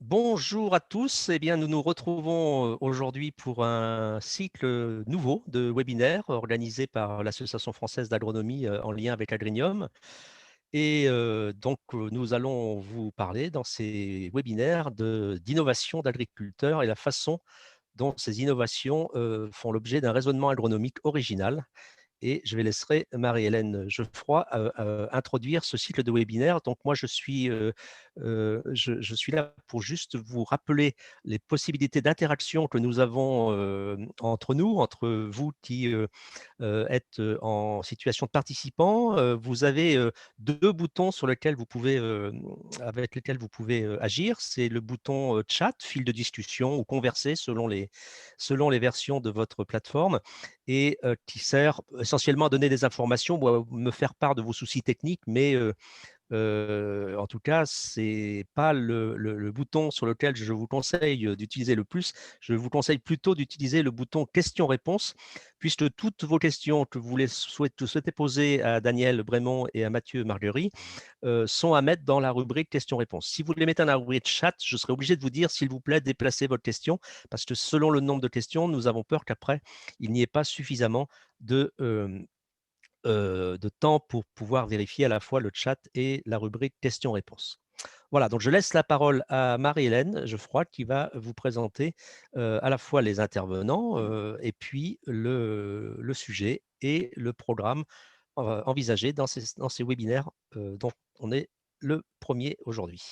Bonjour à tous. Eh bien, nous nous retrouvons aujourd'hui pour un cycle nouveau de webinaires organisé par l'Association française d'agronomie en lien avec Agrium. Et nous allons vous parler dans ces webinaires d'innovation d'agriculteurs et la façon dont ces innovations font l'objet d'un raisonnement agronomique original. Et je vais laisser Marie-Hélène Geoffroy introduire ce cycle de webinaire. Donc moi, je suis là pour juste vous rappeler les possibilités d'interaction que nous avons entre nous, entre vous qui êtes en situation de participant. Vous avez deux boutons sur lesquels vous pouvez, avec lesquels vous pouvez agir. C'est le bouton chat, fil de discussion ou converser selon les versions de votre plateforme et qui sert essentiellement à donner des informations ou à me faire part de vos soucis techniques, mais en tout cas, ce n'est pas le bouton sur lequel je vous conseille d'utiliser le plus. Je vous conseille plutôt d'utiliser le bouton questions-réponses, puisque toutes vos questions que vous souhaitez poser à Daniel Brémond et à Mathieu Marguerie sont à mettre dans la rubrique questions-réponses. Si vous les mettez dans la rubrique chat, je serai obligé de vous dire, s'il vous plaît, déplacez votre question, parce que selon le nombre de questions, nous avons peur qu'après, il n'y ait pas suffisamment de temps pour pouvoir vérifier à la fois le chat et la rubrique questions-réponses. Voilà, donc je laisse la parole à Marie-Hélène Geoffroy qui va vous présenter à la fois les intervenants et puis le sujet et le programme envisagé dans ces webinaires dont on est le premier aujourd'hui.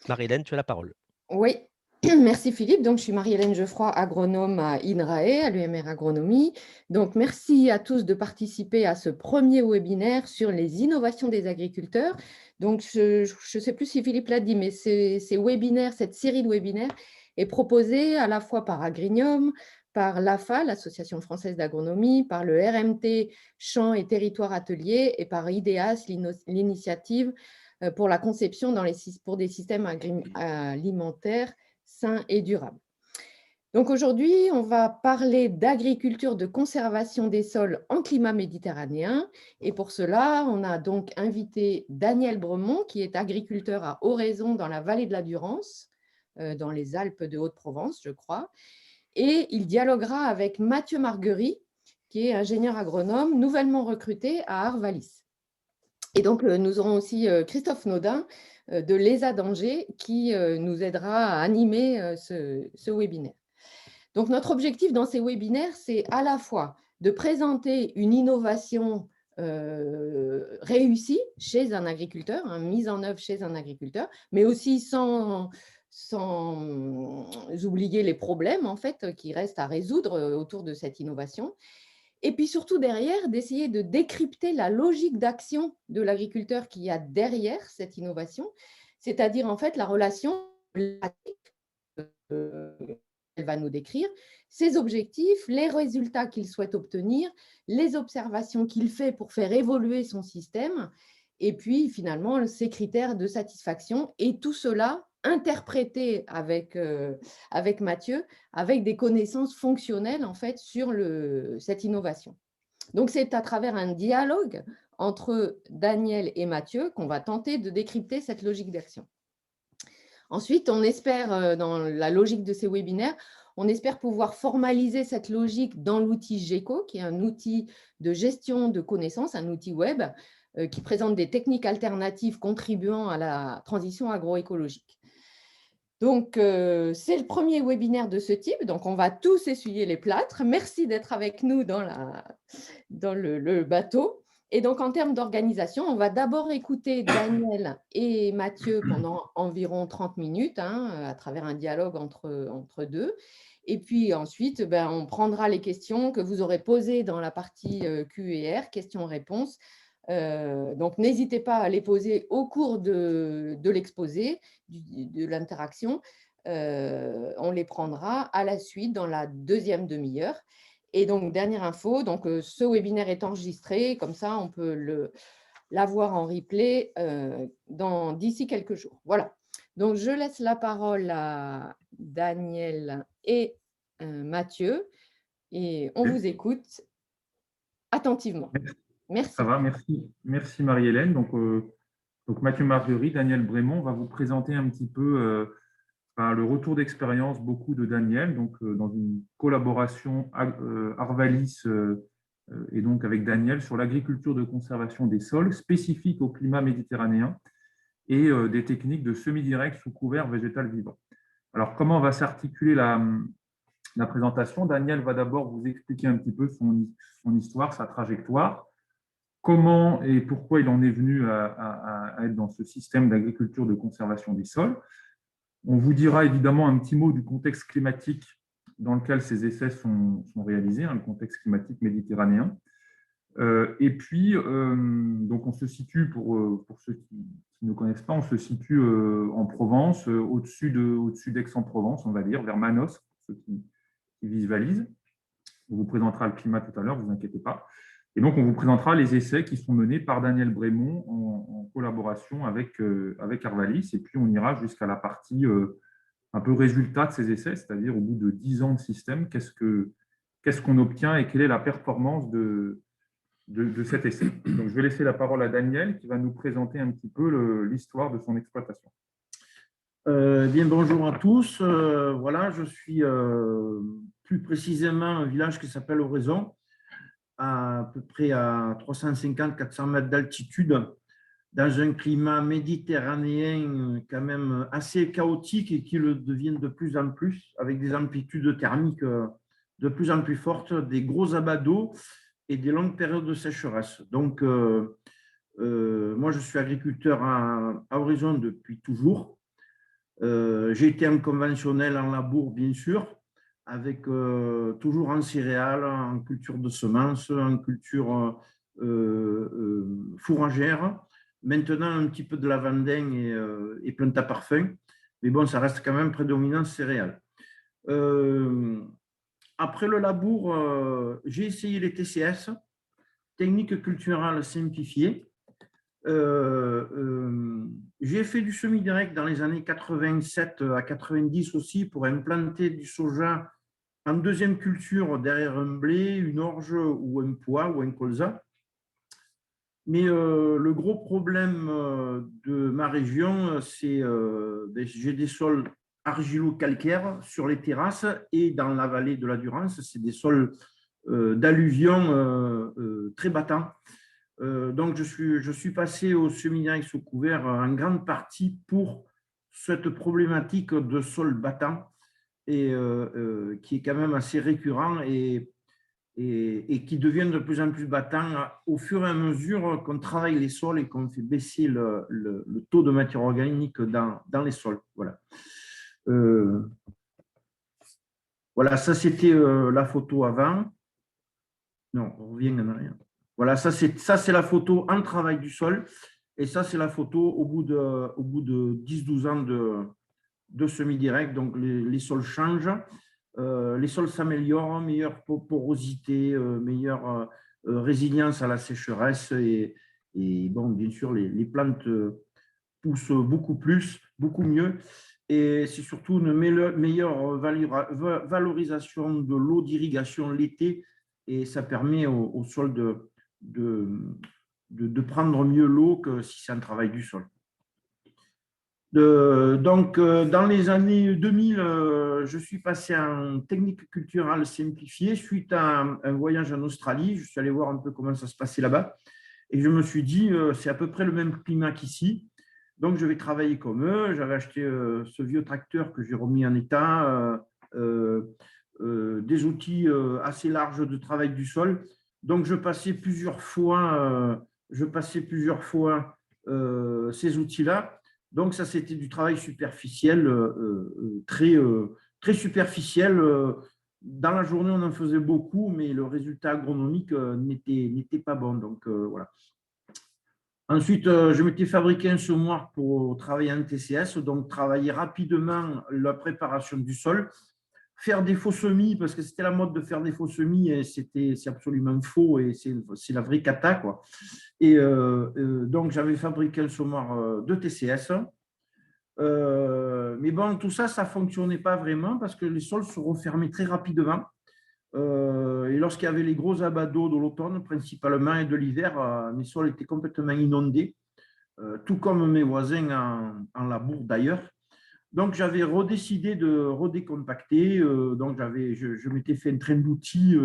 Marie-Hélène, tu as la parole. Oui, merci Philippe. Donc, je suis Marie-Hélène Geoffroy, agronome à INRAE, à l'UMR Agronomie. Donc, merci à tous de participer à ce premier webinaire sur les innovations des agriculteurs. Donc, je ne sais plus si Philippe l'a dit, mais ces webinaires, cette série de webinaires est proposée à la fois par Agrium, par l'AFA, l'Association française d'agronomie, par le RMT Champs et Territoires Ateliers et par IDEAS, l'initiative pour la conception pour des systèmes alimentaires sains et durables. Donc aujourd'hui, on va parler d'agriculture de conservation des sols en climat méditerranéen. Et pour cela, on a donc invité Daniel Bremond, qui est agriculteur à Oraison dans la vallée de la Durance, dans les Alpes de Haute-Provence, je crois. Et il dialoguera avec Mathieu Marguerie, qui est ingénieur agronome nouvellement recruté à Arvalis. Et donc, nous aurons aussi Christophe Naudin de l'ESA d'Angers qui nous aidera à animer ce webinaire. Donc, notre objectif dans ces webinaires, c'est à la fois de présenter une innovation réussie chez un agriculteur, mise en œuvre chez un agriculteur, mais aussi sans oublier les problèmes en fait, qui restent à résoudre autour de cette innovation. Et puis surtout derrière, d'essayer de décrypter la logique d'action de l'agriculteur qu'il y a derrière cette innovation, c'est-à-dire en fait la relation qu'elle va nous décrire, ses objectifs, les résultats qu'il souhaite obtenir, les observations qu'il fait pour faire évoluer son système, et puis finalement ses critères de satisfaction, et tout cela interprété avec Mathieu, avec des connaissances fonctionnelles en fait sur cette innovation. Donc c'est à travers un dialogue entre Daniel et Mathieu qu'on va tenter de décrypter cette logique d'action. Ensuite, on espère, dans la logique de ces webinaires, on espère pouvoir formaliser cette logique dans l'outil GECO, qui est un outil de gestion de connaissances, un outil web, qui présente des techniques alternatives contribuant à la transition agroécologique. Donc, c'est le premier webinaire de ce type, donc on va tous essuyer les plâtres. Merci d'être avec nous dans le bateau. Et donc, en termes d'organisation, on va d'abord écouter Daniel et Mathieu pendant environ 30 minutes, à travers un dialogue entre deux. Et puis ensuite, on prendra les questions que vous aurez posées dans la partie Q&R, questions-réponses. Donc, n'hésitez pas à les poser au cours de l'exposé, de l'interaction. On les prendra à la suite dans la deuxième demi-heure. Et donc, dernière info, donc, ce webinaire est enregistré, comme ça, on peut l'avoir en replay d'ici quelques jours. Voilà. Donc, je laisse la parole à Daniel et Mathieu, et on vous écoute attentivement. Ça Merci. va, merci Marie-Hélène. Donc Mathieu Marguerite, Daniel Brémond va vous présenter un petit peu par le retour d'expérience beaucoup de Daniel, donc dans une collaboration Arvalis et donc avec Daniel sur l'agriculture de conservation des sols spécifique au climat méditerranéen et des techniques de semi-direct sous couvert végétal vivant. Alors, comment va s'articuler la présentation? Daniel va d'abord vous expliquer un petit peu son histoire, sa trajectoire, comment et pourquoi il en est venu à être dans ce système d'agriculture de conservation des sols. On vous dira évidemment un petit mot du contexte climatique dans lequel ces essais sont réalisés, le contexte climatique méditerranéen. Et puis, donc on se situe, pour ceux qui ne connaissent pas, on se situe en Provence, au-dessus d'Aix-en-Provence, on va dire, vers Manos, pour ceux qui visualisent. On vous présentera le climat tout à l'heure, ne vous inquiétez pas. Et donc, on vous présentera les essais qui sont menés par Daniel Brémond en collaboration avec Arvalis. Et puis, on ira jusqu'à la partie un peu résultat de ces essais, c'est-à-dire au bout de 10 ans de système, qu'est-ce qu'on obtient et quelle est la performance de cet essai. Donc, je vais laisser la parole à Daniel qui va nous présenter un petit peu l'histoire de son exploitation. Bien, bonjour à tous. Voilà, je suis plus précisément un village qui s'appelle Oraison, à peu près à 350-400 mètres d'altitude, dans un climat méditerranéen quand même assez chaotique et qui le devient de plus en plus, avec des amplitudes thermiques de plus en plus fortes, des gros abats d'eau et des longues périodes de sécheresse. Donc, moi, je suis agriculteur à Oraison depuis toujours. J'ai été en conventionnel, en labour, bien sûr, avec toujours en céréales, en culture de semences, en culture fourragère. Maintenant, un petit peu de lavandin et plantes à parfum. Mais bon, ça reste quand même prédominant céréales. Après le labour, j'ai essayé les TCS, techniques culturales simplifiées. J'ai fait du semi-direct dans les années 87 à 90 aussi pour implanter du soja en deuxième culture derrière un blé, une orge ou un pois ou un colza. Mais le gros problème de ma région, c'est j'ai des sols argilo-calcaires sur les terrasses et dans la vallée de la Durance, c'est des sols d'alluvions très battants. Donc, je suis passé au semi-direct sous couvert en grande partie pour cette problématique de sol battant et qui est quand même assez récurrent et qui devient de plus en plus battant au fur et à mesure qu'on travaille les sols et qu'on fait baisser le taux de matière organique dans les sols. Voilà. Voilà, ça c'était la photo avant. Non, on revient en arrière. Voilà, ça c'est la photo en travail du sol et ça c'est la photo au bout de 10-12 ans de semi-direct. Donc les sols changent, les sols s'améliorent, meilleure porosité, meilleure résilience à la sécheresse et bon, bien sûr les plantes poussent beaucoup plus, beaucoup mieux et c'est surtout une meilleure valorisation de l'eau d'irrigation l'été et ça permet au sol de prendre mieux l'eau que si c'est un travail du sol. Donc, dans les années 2000, je suis passé en technique culturelle simplifiée suite à un voyage en Australie. Je suis allé voir un peu comment ça se passait là-bas et je me suis dit, c'est à peu près le même climat qu'ici. Donc, je vais travailler comme eux. J'avais acheté ce vieux tracteur que j'ai remis en état, des outils assez larges de travail du sol. Donc, je passais plusieurs fois ces outils-là. Donc, ça, c'était du travail superficiel, très superficiel. Dans la journée, on en faisait beaucoup, mais le résultat agronomique n'était pas bon. Donc, voilà. Ensuite, je m'étais fabriqué un semoir pour travailler en TCS, donc travailler rapidement la préparation du sol. Faire des faux semis, parce que c'était la mode de faire des faux semis, et c'est absolument faux, et c'est la vraie cata, quoi. Et donc, j'avais fabriqué un semoir de TCS. Mais bon, tout ça, ça ne fonctionnait pas vraiment, parce que les sols se refermaient très rapidement. Et lorsqu'il y avait les gros abats d'eau de l'automne, principalement, et de l'hiver, mes sols étaient complètement inondés, tout comme mes voisins en labour d'ailleurs. Donc, j'avais redécidé de redécompacter. Donc, je m'étais fait un train d'outils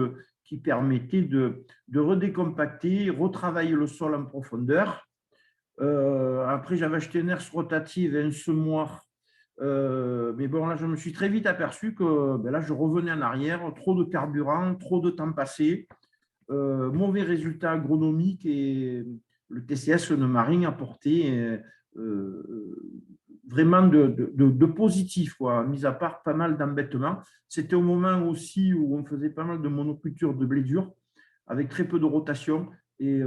qui permettait de redécompacter, retravailler le sol en profondeur. Après, j'avais acheté une herse rotative et un semoir. Mais bon, là, je me suis très vite aperçu que ben là, je revenais en arrière, trop de carburant, trop de temps passé, mauvais résultats agronomiques et le TCS ne m'a rien apporté vraiment de positif, quoi, mis à part pas mal d'embêtements. C'était au moment aussi où on faisait pas mal de monoculture de blé dur avec très peu de rotation. Et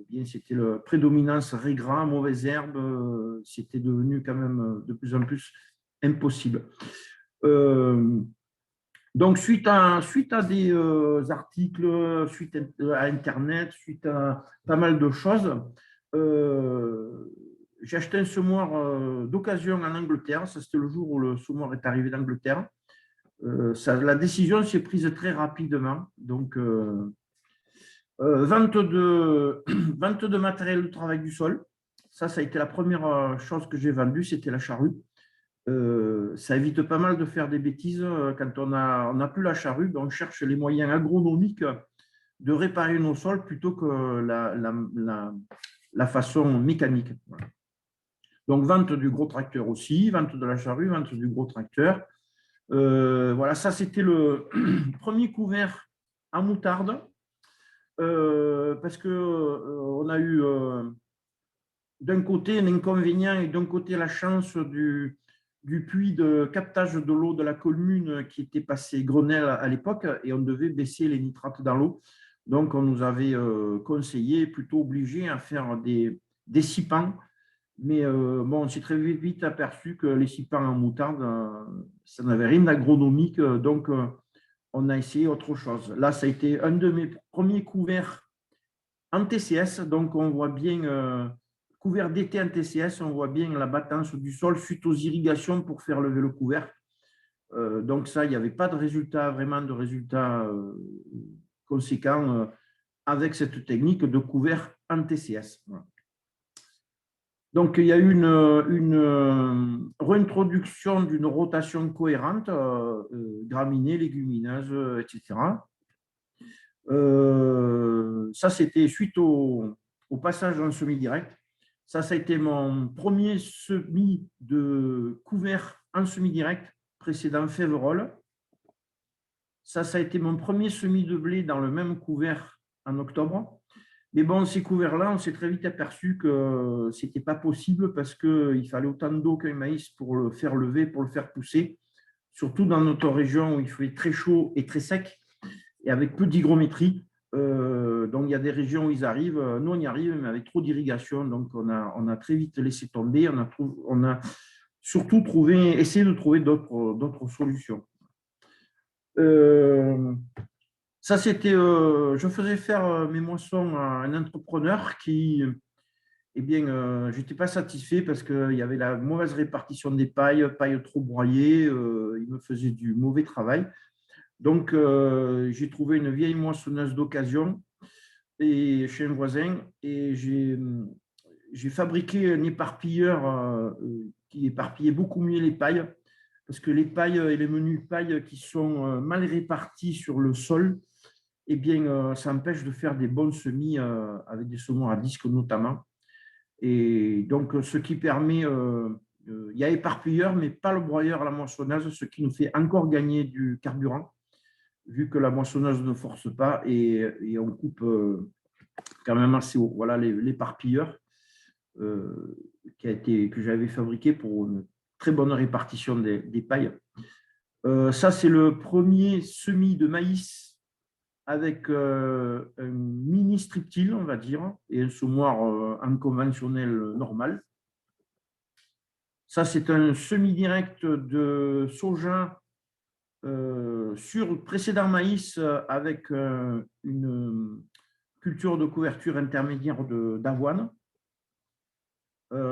bien, c'était la prédominance régras, mauvaises herbes, c'était devenu quand même de plus en plus impossible. Donc, suite à des articles, suite à Internet, suite à pas mal de choses, j'ai acheté un semoir d'occasion en Angleterre. Ça, c'était le jour où le semoir est arrivé d'Angleterre. La décision s'est prise très rapidement. Donc, vente de matériel de travail du sol. Ça a été la première chose que j'ai vendue, c'était la charrue. Ça évite pas mal de faire des bêtises. Quand on n'a plus la charrue, ben on cherche les moyens agronomiques de réparer nos sols plutôt que la façon mécanique. Voilà. Donc, vente du gros tracteur aussi, vente de la charrue, vente du gros tracteur. Voilà, ça, c'était le premier couvert en moutarde. Parce qu'on a eu d'un côté un inconvénient et d'un côté la chance du puits de captage de l'eau de la commune qui était passé Grenelle à l'époque et on devait baisser les nitrates dans l'eau. Donc, on nous avait conseillé, plutôt obligé à faire des sipans. Mais bon, on s'est très vite aperçu que les sipans en moutarde, ça n'avait rien d'agronomique. Donc, on a essayé autre chose. Là, ça a été un de mes premiers couverts en TCS. Donc, on voit bien, couvert d'été en TCS, on voit bien la battance du sol suite aux irrigations pour faire lever le couvert. Donc, ça, il n'y avait pas de résultat, vraiment de résultats conséquents avec cette technique de couvert en TCS. Voilà. Donc, il y a eu une réintroduction d'une rotation cohérente, graminées, légumineuses, etc. Ça, c'était suite au passage en semi-direct. Ça a été mon premier semis de couvert en semi-direct, précédent Févrole. Ça a été mon premier semis de blé dans le même couvert en octobre. Mais bon, ces couverts-là, on s'est très vite aperçu que ce n'était pas possible parce qu'il fallait autant d'eau qu'un maïs pour le faire lever, pour le faire pousser, surtout dans notre région où il fait très chaud et très sec et avec peu d'hygrométrie. Donc, il y a des régions où ils arrivent. Nous, on y arrive, mais avec trop d'irrigation. Donc, on a très vite laissé tomber. On a surtout essayé de trouver d'autres solutions. Ça, c'était, je faisais faire mes moissons à un entrepreneur qui, eh bien, je n'étais pas satisfait parce qu'il y avait la mauvaise répartition des pailles trop broyées, il me faisait du mauvais travail. Donc, j'ai trouvé une vieille moissonneuse d'occasion chez un voisin et j'ai fabriqué un éparpilleur qui éparpillait beaucoup mieux les pailles parce que les pailles et les menus pailles qui sont mal répartis sur le sol, eh bien, ça empêche de faire des bons semis avec des semoirs à disque notamment. Et donc, ce qui permet, il y a éparpilleur, mais pas le broyeur à la moissonneuse, ce qui nous fait encore gagner du carburant, vu que la moissonneuse ne force pas et on coupe quand même assez haut. Voilà l'éparpilleur que j'avais fabriqué pour une très bonne répartition des pailles. Ça, c'est le premier semis de maïs avec un mini striptil, on va dire, et un semoir en conventionnel normal. Ça, c'est un semi-direct de soja sur précédent maïs avec une culture de couverture intermédiaire d'avoine.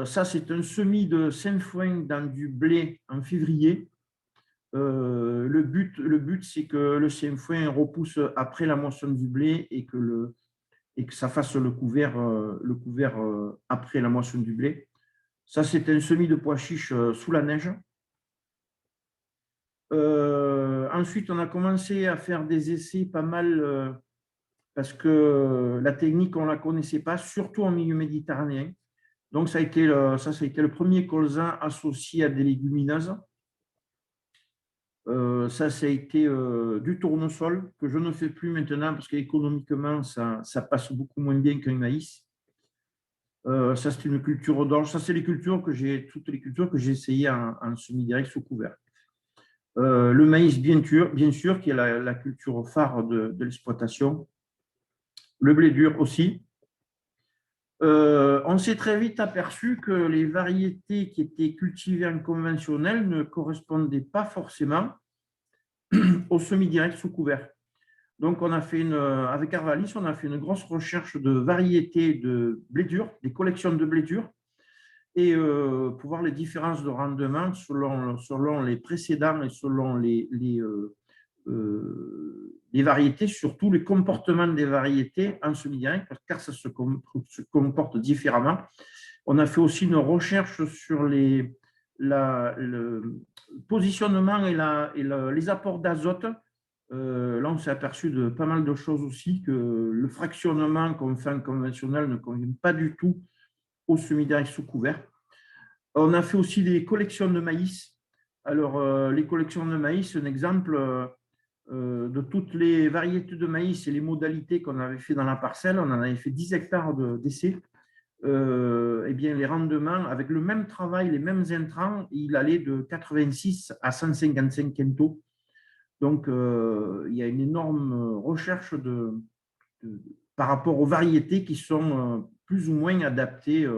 Ça, c'est un semis de sainfoin dans du blé en février. Le but, c'est que le sainfoin repousse après la moisson du blé et que ça fasse le couvert après la moisson du blé. Ça, c'est un semis de pois chiches sous la neige. Ensuite, on a commencé à faire des essais pas mal parce que la technique, on ne la connaissait pas, surtout en milieu méditerranéen. Donc, ça a été le premier colza associé à des légumineuses. Ça a été du tournesol que je ne fais plus maintenant parce qu'économiquement, ça passe beaucoup moins bien qu'un maïs. Ça, c'est une culture d'orge. Ça, c'est toutes les cultures que j'ai essayées en semi-direct sous couvert. Le maïs, bien sûr, qui est la culture phare de l'exploitation. Le blé dur aussi. On s'est très vite aperçu que les variétés qui étaient cultivées en conventionnel ne correspondaient pas forcément au semi-direct sous couvert. Donc, avec Arvalis, on a fait une grosse recherche de variétés de blé dur, des collections de blé dur, et pour voir les différences de rendement selon les précédents et selon les variétés, surtout les comportements des variétés en semi-direct, car ça se comporte différemment. On a fait aussi une recherche sur le positionnement et les apports d'azote. Là, on s'est aperçu de pas mal de choses aussi, que le fractionnement qu'on fait en conventionnel ne convient pas du tout au semi-direct sous couvert. On a fait aussi des collections de maïs. Alors, les collections de maïs, un exemple de toutes les variétés de maïs et les modalités qu'on avait fait dans la parcelle, on en avait fait 10 hectares d'essais. Eh bien, les rendements, avec le même travail, les mêmes intrants, il allait de 86 à 155 quintaux. Donc, il y a une énorme recherche par rapport aux variétés qui sont plus ou moins adaptées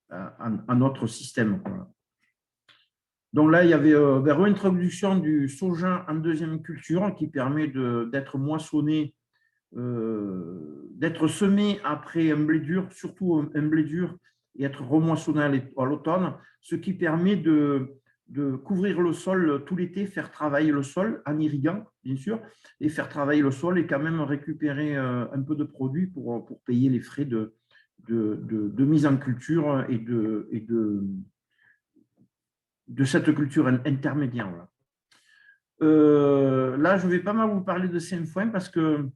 à notre système. Donc là, il y avait la réintroduction du soja en deuxième culture qui permet d'être moissonné, d'être semé après un blé dur, surtout un blé dur, et être remoissonné à l'automne, ce qui permet de couvrir le sol tout l'été, faire travailler le sol en irriguant, bien sûr, et faire travailler le sol et quand même récupérer un peu de produits pour payer les frais de mise en culture et de cette culture intermédiaire. Là, je vais pas mal vous parler de sainfoin parce que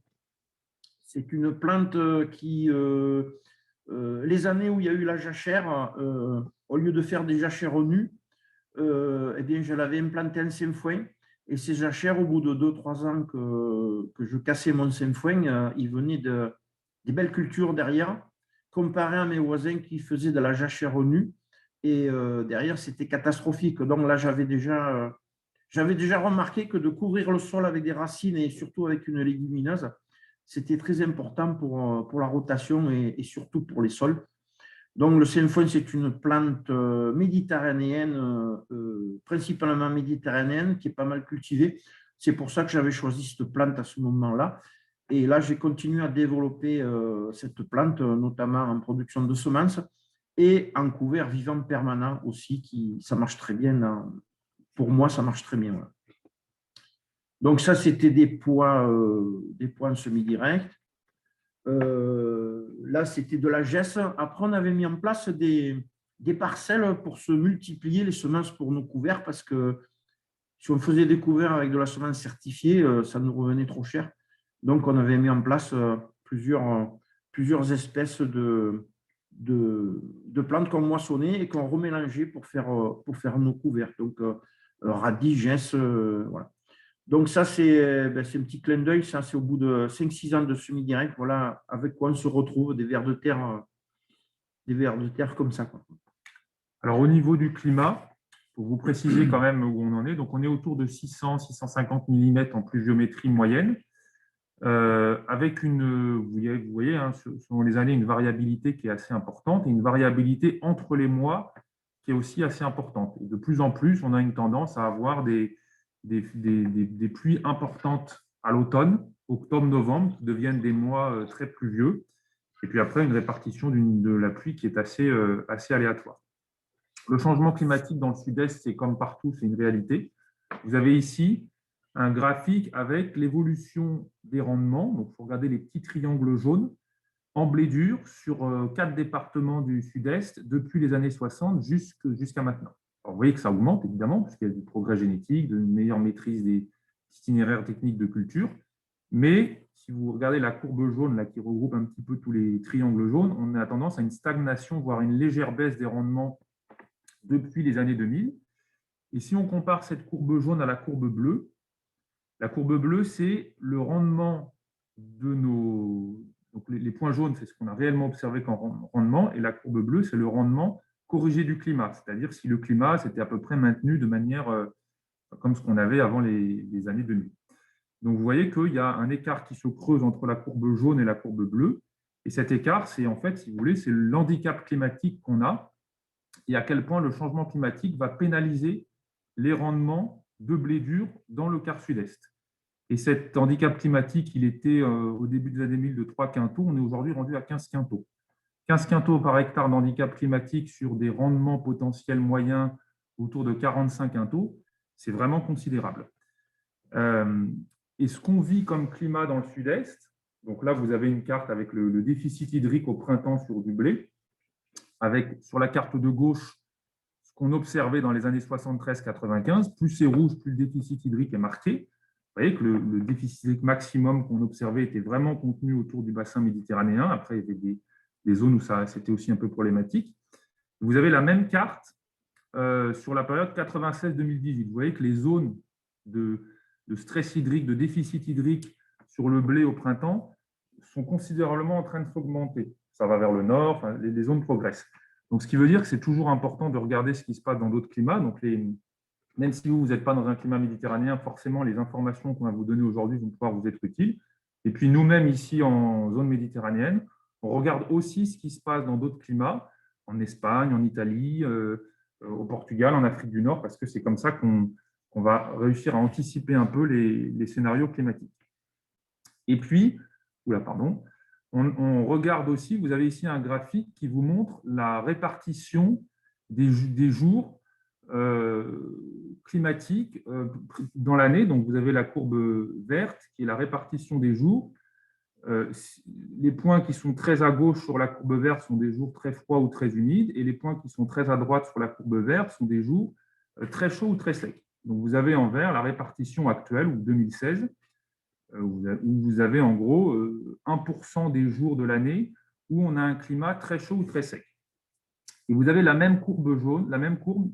c'est une plante qui, les années où il y a eu la jachère, au lieu de faire des jachères nues, eh bien, je l'avais implanté en sainfoin. Et ces jachères, au bout de 2-3 ans que je cassais mon sainfoin, il venait des belles cultures derrière, comparé à mes voisins qui faisaient de la jachère nue. Et derrière, c'était catastrophique. Donc là, j'avais déjà remarqué que de couvrir le sol avec des racines et surtout avec une légumineuse, c'était très important pour la rotation et surtout pour les sols. Donc, le sainfoin, c'est une plante méditerranéenne, principalement méditerranéenne, qui est pas mal cultivée. C'est pour ça que j'avais choisi cette plante à ce moment-là. Et là, j'ai continué à développer cette plante, notamment en production de semences et en couvert vivant permanent aussi, ça marche très bien. Pour moi, ça marche très bien. Voilà. Donc, ça, c'était des pois en semi-direct. Là, c'était de la gesse. Après, on avait mis en place des parcelles pour se multiplier les semences pour nos couverts parce que si on faisait des couverts avec de la semence certifiée, ça nous revenait trop cher. Donc, on avait mis en place plusieurs espèces de plantes qu'on moissonnait et qu'on remélangeait pour faire nos couverts. Donc, radis, gesse, voilà. Donc, ça, c'est un petit clin d'œil. Ça, c'est au bout de 5-6 ans de semi-direct. Voilà avec quoi on se retrouve, des vers de terre comme ça, quoi. Alors, au niveau du climat, pour vous préciser quand même où on en est, donc on est autour de 600-650 mm en pluviométrie moyenne, avec vous voyez selon les années, une variabilité qui est assez importante et une variabilité entre les mois qui est aussi assez importante. Et de plus en plus, on a une tendance à avoir des pluies importantes à l'automne, octobre-novembre, qui deviennent des mois très pluvieux. Et puis après, une répartition de la pluie qui est assez aléatoire. Le changement climatique dans le sud-est, c'est comme partout, c'est une réalité. Vous avez ici un graphique avec l'évolution des rendements. Donc, il faut regarder les petits triangles jaunes en blé dur sur 4 départements du sud-est depuis les années 60 jusqu'à maintenant. Alors, vous voyez que ça augmente évidemment, parce qu'il y a du progrès génétique, de meilleure maîtrise des itinéraires techniques de culture. Mais si vous regardez la courbe jaune là, qui regroupe un petit peu tous les triangles jaunes, on a tendance à une stagnation, voire une légère baisse des rendements depuis les années 2000. Et si on compare cette courbe jaune à la courbe bleue, c'est le rendement de nos… Donc les points jaunes, c'est ce qu'on a réellement observé comme rendement, et la courbe bleue, c'est le rendement corrigé du climat, c'est-à-dire si le climat s'était à peu près maintenu de manière comme ce qu'on avait avant les années 2000. Donc, vous voyez qu'il y a un écart qui se creuse entre la courbe jaune et la courbe bleue. Et cet écart, c'est en fait, si vous voulez, c'est l'handicap climatique qu'on a et à quel point le changement climatique va pénaliser les rendements de blé dur dans le quart sud-est. Et cet handicap climatique, il était au début des années 2000 de 3 quintaux. On est aujourd'hui rendu à 15 quintaux. 15 quintaux par hectare d'handicap climatique sur des rendements potentiels moyens autour de 45 quintaux, c'est vraiment considérable. Et ce qu'on vit comme climat dans le sud-est, donc là, vous avez une carte avec le déficit hydrique au printemps sur du blé, avec sur la carte de gauche, ce qu'on observait dans les années 73-95, plus c'est rouge, plus le déficit hydrique est marqué. Vous voyez que le déficit hydrique maximum qu'on observait était vraiment contenu autour du bassin méditerranéen. Après, il y avait des zones où c'était aussi un peu problématique. Vous avez la même carte sur la période 96-2018. Vous voyez que les zones de stress hydrique, de déficit hydrique sur le blé au printemps sont considérablement en train de s'augmenter. Ça va vers le nord, enfin, les zones progressent. Donc, ce qui veut dire que c'est toujours important de regarder ce qui se passe dans d'autres climats. Donc, même si vous n'êtes pas dans un climat méditerranéen, forcément, les informations qu'on va vous donner aujourd'hui vont pouvoir vous être utiles. Et puis, nous-mêmes, ici, en zone méditerranéenne, on regarde aussi ce qui se passe dans d'autres climats, en Espagne, en Italie, au Portugal, en Afrique du Nord, parce que c'est comme ça qu'on va réussir à anticiper un peu les scénarios climatiques. Et puis, on regarde aussi, vous avez ici un graphique qui vous montre la répartition des jours climatiques dans l'année. Donc, vous avez la courbe verte qui est la répartition des jours. Les points qui sont très à gauche sur la courbe verte sont des jours très froids ou très humides, et les points qui sont très à droite sur la courbe verte sont des jours très chauds ou très secs. Donc, vous avez en vert la répartition actuelle, ou 2016, où vous avez en gros 1% des jours de l'année où on a un climat très chaud ou très sec. Et vous avez la même courbe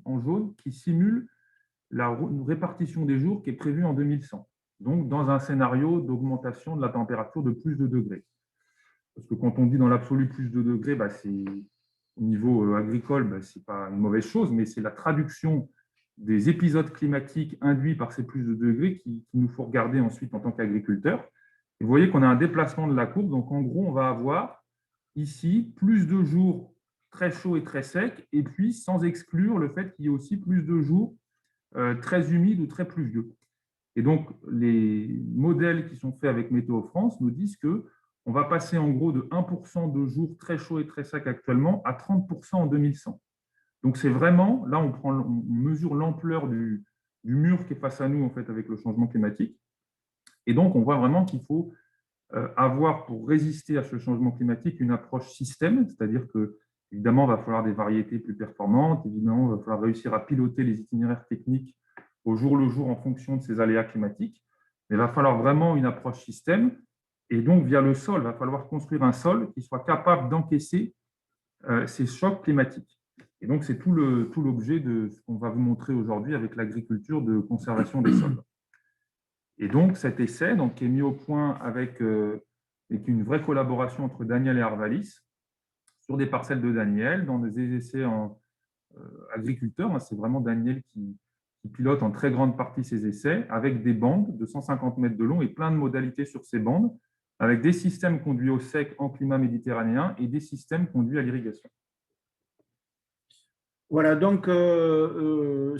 en jaune qui simule la répartition des jours qui est prévue en 2100. Donc, dans un scénario d'augmentation de la température de plus de degrés. Parce que quand on dit dans l'absolu plus de degrés, c'est, au niveau agricole, ce n'est pas une mauvaise chose, mais c'est la traduction des épisodes climatiques induits par ces plus de degrés qu'il nous faut regarder ensuite en tant qu'agriculteur. Et vous voyez qu'on a un déplacement de la courbe. Donc, en gros, on va avoir ici plus de jours très chauds et très secs, et puis sans exclure le fait qu'il y ait aussi plus de jours très humides ou très pluvieux. Et donc, les modèles qui sont faits avec Météo France nous disent qu'on va passer en gros de 1% de jours très chauds et très secs actuellement à 30% en 2100. Donc, c'est vraiment, là, on mesure l'ampleur du mur qui est face à nous en fait, avec le changement climatique. Et donc, on voit vraiment qu'il faut avoir, pour résister à ce changement climatique, une approche système, c'est-à-dire que, évidemment, il va falloir des variétés plus performantes, évidemment, il va falloir réussir à piloter les itinéraires techniques au jour le jour en fonction de ces aléas climatiques. Mais il va falloir vraiment une approche système. Et donc, via le sol, il va falloir construire un sol qui soit capable d'encaisser ces chocs climatiques. Et donc, c'est tout l'objet de ce qu'on va vous montrer aujourd'hui avec l'agriculture de conservation des sols. Et donc, cet essai qui est mis au point avec une vraie collaboration entre Daniel et Arvalis sur des parcelles de Daniel, dans des essais en agriculteurs. C'est vraiment Daniel qui pilote en très grande partie ces essais, avec des bandes de 150 mètres de long et plein de modalités sur ces bandes, avec des systèmes conduits au sec en climat méditerranéen et des systèmes conduits à l'irrigation. Voilà, donc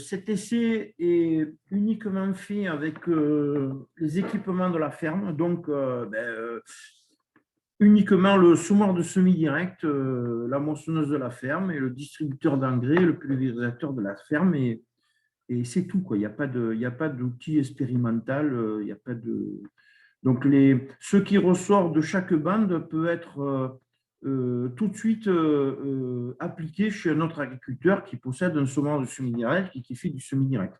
cet essai est uniquement fait avec les équipements de la ferme, donc uniquement le semoir de semis direct, la moissonneuse de la ferme et le distributeur d'engrais, le pulvérisateur de la ferme, et c'est tout, quoi. Il n'y a pas d'outil expérimental, il n'y a pas de… Donc, ce qui ressort de chaque bande peut être tout de suite appliqué chez un autre agriculteur qui possède un semoir de semi-direct et qui fait du semi-direct.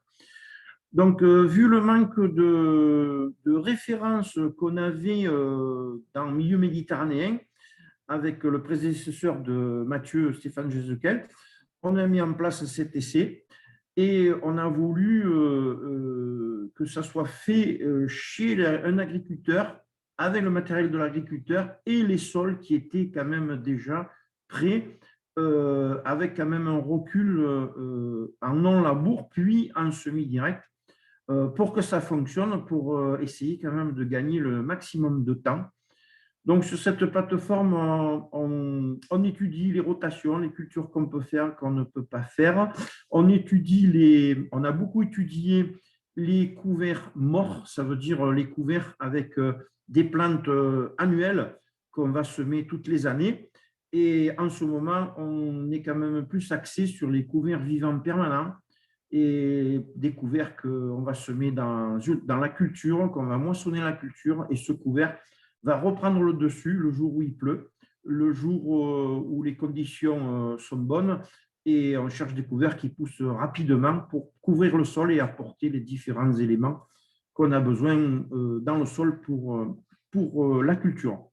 Donc, vu le manque de références qu'on avait dans le milieu méditerranéen, avec le prédécesseur de Mathieu, Stéphane Jezequel, on a mis en place cet essai et on a voulu que ça soit fait chez un agriculteur avec le matériel de l'agriculteur et les sols qui étaient quand même déjà prêts, avec quand même un recul en non-labour, puis en semi-direct, pour que ça fonctionne, pour essayer quand même de gagner le maximum de temps. Donc, sur cette plateforme, on étudie les rotations, les cultures qu'on peut faire, qu'on ne peut pas faire. On a beaucoup étudié les couverts morts, ça veut dire les couverts avec des plantes annuelles qu'on va semer toutes les années. Et en ce moment, on est quand même plus axé sur les couverts vivants permanents et des couverts qu'on va semer dans la culture, qu'on va moissonner la culture. Et ce couvert va reprendre le dessus le jour où il pleut, le jour où les conditions sont bonnes, et on cherche des couverts qui poussent rapidement pour couvrir le sol et apporter les différents éléments qu'on a besoin dans le sol pour la culture.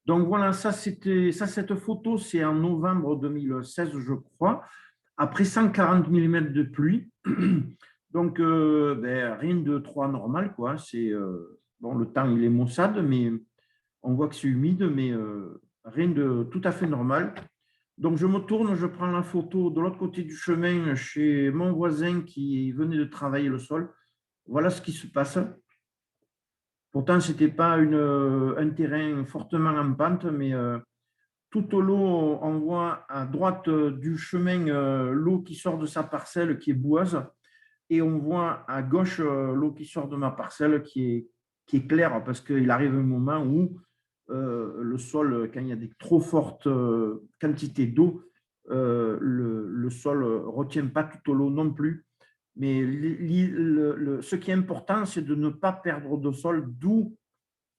Donc voilà, cette photo, c'est en novembre 2016, je crois, après 140 mm de pluie. Donc, rien de trop anormal, quoi. C'est bon, le temps, il est maussade, mais on voit que c'est humide, mais rien de tout à fait normal. Donc, je me tourne, je prends la photo de l'autre côté du chemin chez mon voisin qui venait de travailler le sol. Voilà ce qui se passe. Pourtant, ce n'était pas un terrain fortement en pente, mais tout au long, on voit à droite du chemin l'eau qui sort de sa parcelle qui est boueuse. Et on voit à gauche l'eau qui sort de ma parcelle qui est claire, parce qu'il arrive un moment où le sol, quand il y a des trop fortes quantités d'eau, le sol ne retient pas toute l'eau non plus. Mais ce qui est important, c'est de ne pas perdre de sol, d'où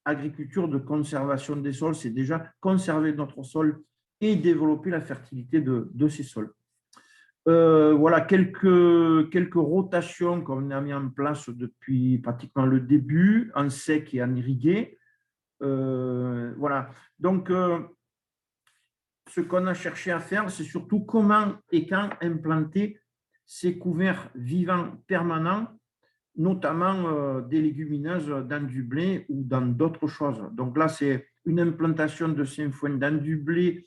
agriculture de conservation des sols, c'est déjà conserver notre sol et développer la fertilité de ces sols. Voilà quelques rotations qu'on a mis en place depuis pratiquement le début, en sec et en irrigué. Voilà. Donc, ce qu'on a cherché à faire, c'est surtout comment et quand implanter ces couverts vivants permanents, notamment des légumineuses dans du blé ou dans d'autres choses. Donc là, c'est une implantation de sainfoin dans du blé.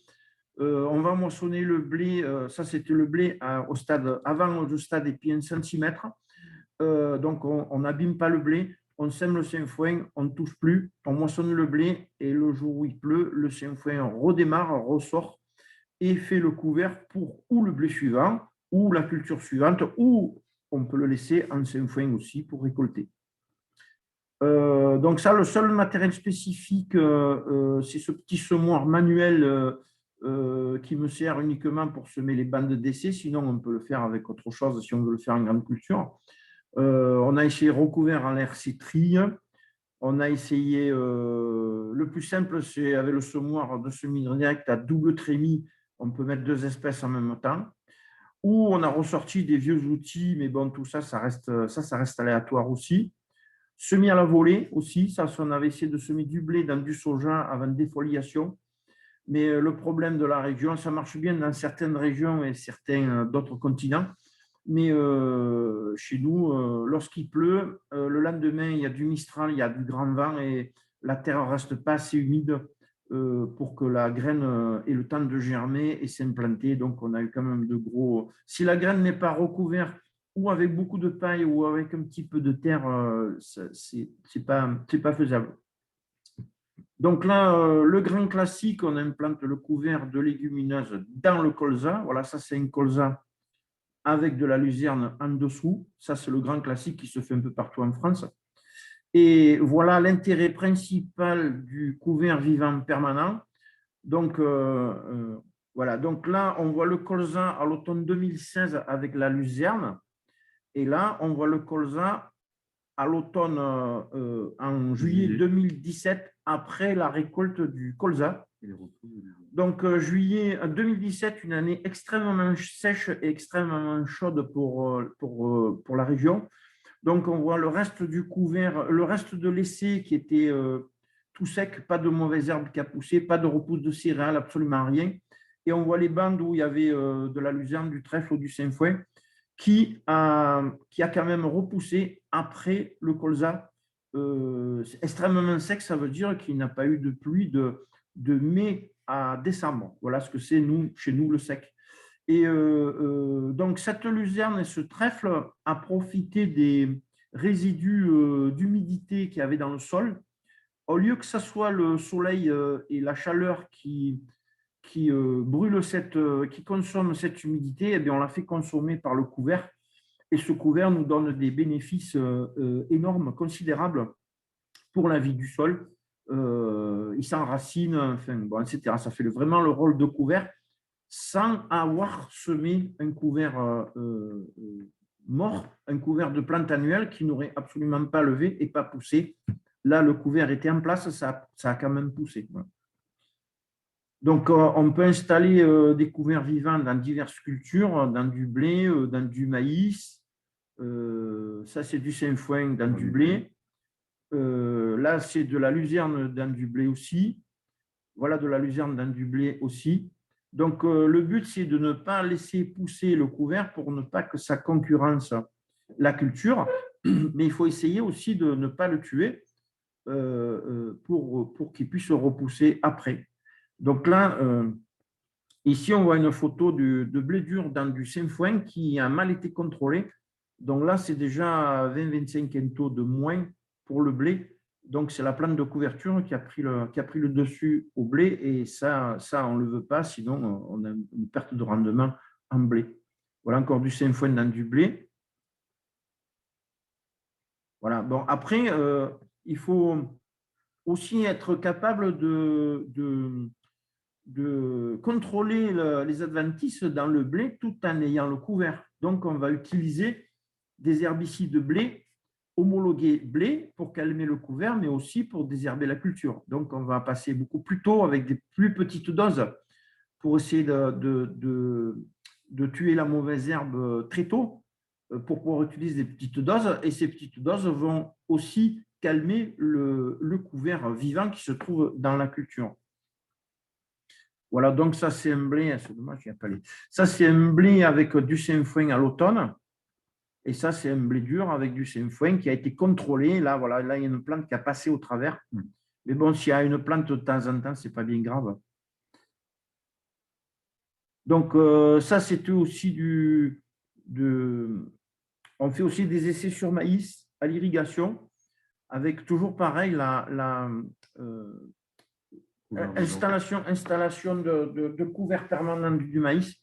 On va moissonner le blé, ça c'était le blé avant le stade épi 1 cm. Donc on n'abîme pas le blé, on sème le sainfoin, on ne touche plus, on moissonne le blé et le jour où il pleut, le sainfoin redémarre, ressort et fait le couvert pour ou le blé suivant ou la culture suivante, ou on peut le laisser en sainfoin aussi pour récolter. Donc ça, le seul matériel spécifique, c'est ce petit semoir manuel qui me sert uniquement pour semer les bandes d'essai. Sinon, on peut le faire avec autre chose si on veut le faire en grande culture. On a essayé recouvert en RC trille. On a essayé, le plus simple, c'est avec le semoir de semi-direct à double trémie, on peut mettre 2 espèces en même temps. Ou on a ressorti des vieux outils, mais bon, tout ça, ça reste aléatoire aussi. Semis à la volée aussi, ça, on avait essayé de semer du blé dans du soja avant défoliation. Mais le problème de la région, ça marche bien dans certaines régions et certains d'autres continents. Mais chez nous, lorsqu'il pleut, le lendemain, il y a du mistral, il y a du grand vent et la terre ne reste pas assez humide pour que la graine ait le temps de germer et s'implanter. Donc, on a eu quand même de gros… Si la graine n'est pas recouverte ou avec beaucoup de paille ou avec un petit peu de terre, c'est pas faisable. Donc là, le grand classique, on implante le couvert de légumineuses dans le colza. Voilà, ça c'est un colza avec de la luzerne en dessous. Ça, c'est le grand classique qui se fait un peu partout en France. Et voilà l'intérêt principal du couvert vivant permanent. Donc, voilà. Donc là, on voit le colza à l'automne 2016 avec la luzerne. Et là, on voit le colza à l'automne en juillet 2017 après la récolte du colza. Donc, juillet 2017, une année extrêmement sèche et extrêmement chaude pour la région. Donc, on voit le reste du couvert, le reste de l'essai qui était tout sec, pas de mauvaises herbes qui a poussé, pas de repousse de céréales, absolument rien. Et on voit les bandes où il y avait de la luzerne, du trèfle ou du sainfoin qui a quand même repoussé après le colza. Extrêmement sec, ça veut dire qu'il n'a pas eu de pluie de mai à décembre. Voilà ce que c'est chez nous le sec. Et donc cette luzerne et ce trèfle a profité des résidus d'humidité qu'il y avait dans le sol. Au lieu que ce soit le soleil et la chaleur qui qui consomme cette humidité, eh bien, on la fait consommer par le couvert. Et ce couvert nous donne des bénéfices énormes, considérables pour la vie du sol. Il s'enracine, enfin, bon, etc. Ça fait vraiment le rôle de couvert sans avoir semé un couvert mort, un couvert de plantes annuelles qui n'aurait absolument pas levé et pas poussé. Là, le couvert était en place, ça a quand même poussé. Donc, on peut installer des couverts vivants dans diverses cultures, dans du blé, dans du maïs. Ça, c'est du sainfoin dans du blé. Là, c'est de la luzerne dans du blé aussi. Voilà, de la luzerne dans du blé aussi. Donc, le but, c'est de ne pas laisser pousser le couvert pour ne pas que ça concurrence la culture. Mais il faut essayer aussi de ne pas le tuer pour qu'il puisse repousser après. Donc là, ici, on voit une photo de blé dur dans du sainfoin qui a mal été contrôlé. Donc là, c'est déjà 20-25 quintaux de moins pour le blé. Donc, c'est la plante de couverture qui a pris le dessus au blé. Et ça on ne le veut pas, sinon on a une perte de rendement en blé. Voilà encore du sainfoin dans du blé. Voilà. Bon, après, il faut aussi être capable de contrôler les adventices dans le blé tout en ayant le couvert. Donc, on va utiliser des herbicides de blé homologués blé pour calmer le couvert, mais aussi pour désherber la culture. Donc, on va passer beaucoup plus tôt avec des plus petites doses pour essayer de tuer la mauvaise herbe très tôt pour pouvoir utiliser des petites doses. Et ces petites doses vont aussi calmer le couvert vivant qui se trouve dans la culture. Voilà, donc ça c'est un blé, c'est dommage, ça c'est un blé avec du sainfoin à l'automne, et ça c'est un blé dur avec du sainfoin qui a été contrôlé. Là, voilà, là il y a une plante qui a passé au travers. Mais bon, s'il y a une plante de temps en temps, ce n'est pas bien grave. Donc ça c'était aussi on fait aussi des essais sur maïs à l'irrigation, avec toujours pareil installation de couvert permanent du maïs.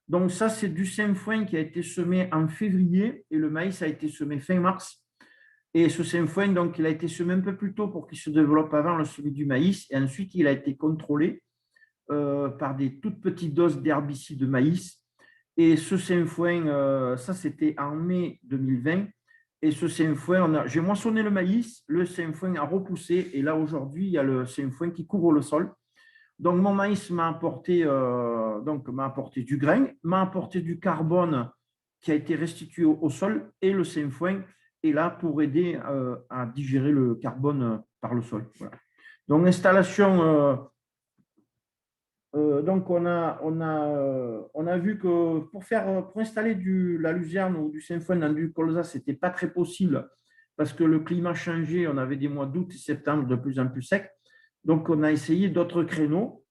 Donc ça, c'est du sainfoin qui a été semé en février et le maïs a été semé fin mars. Et ce sainfoin, donc, il a été semé un peu plus tôt pour qu'il se développe avant le semis du maïs. Et ensuite, il a été contrôlé par des toutes petites doses d'herbicide de maïs. Et ce sainfoin, ça, c'était en mai 2020. Et ce sainfoin, j'ai moissonné le maïs, le sainfoin a repoussé. Et là, aujourd'hui, il y a le sainfoin qui couvre le sol. Donc, mon maïs m'a apporté du grain, m'a apporté du carbone qui a été restitué au sol. Et le sainfoin est là pour aider à digérer le carbone par le sol. Voilà. Donc, installation... donc, on a vu que pour installer la luzerne ou du sainfoin dans du colza, ce n'était pas très possible parce que le climat changeait. On avait des mois d'août et septembre de plus en plus secs. Donc, on a essayé d'autres créneaux.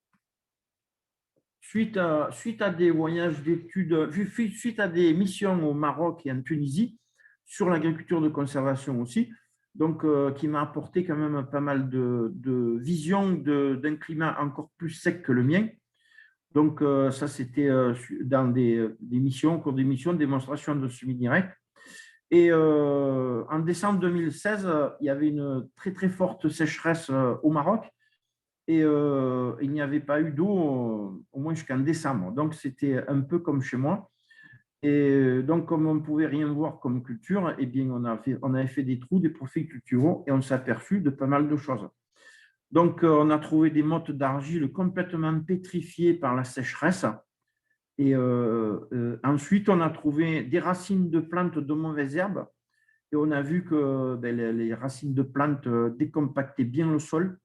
Suite à des voyages d'études, suite à des missions au Maroc et en Tunisie, sur l'agriculture de conservation aussi, donc qui m'a apporté quand même pas mal de vision d'un climat encore plus sec que le mien. Donc, ça, c'était dans des missions, au cours des missions, démonstration de semi-direct. Et en décembre 2016, il y avait une très, très forte sécheresse au Maroc et il n'y avait pas eu d'eau au moins jusqu'en décembre. Donc, c'était un peu comme chez moi. Et donc, comme on ne pouvait rien voir comme culture, eh bien, on avait fait des trous, des profils culturaux et on s'est aperçu de pas mal de choses. Donc, on a trouvé des mottes d'argile complètement pétrifiées par la sécheresse. Et ensuite, on a trouvé des racines de plantes de mauvaises herbes. Et on a vu que les racines de plantes décompactaient bien le sol.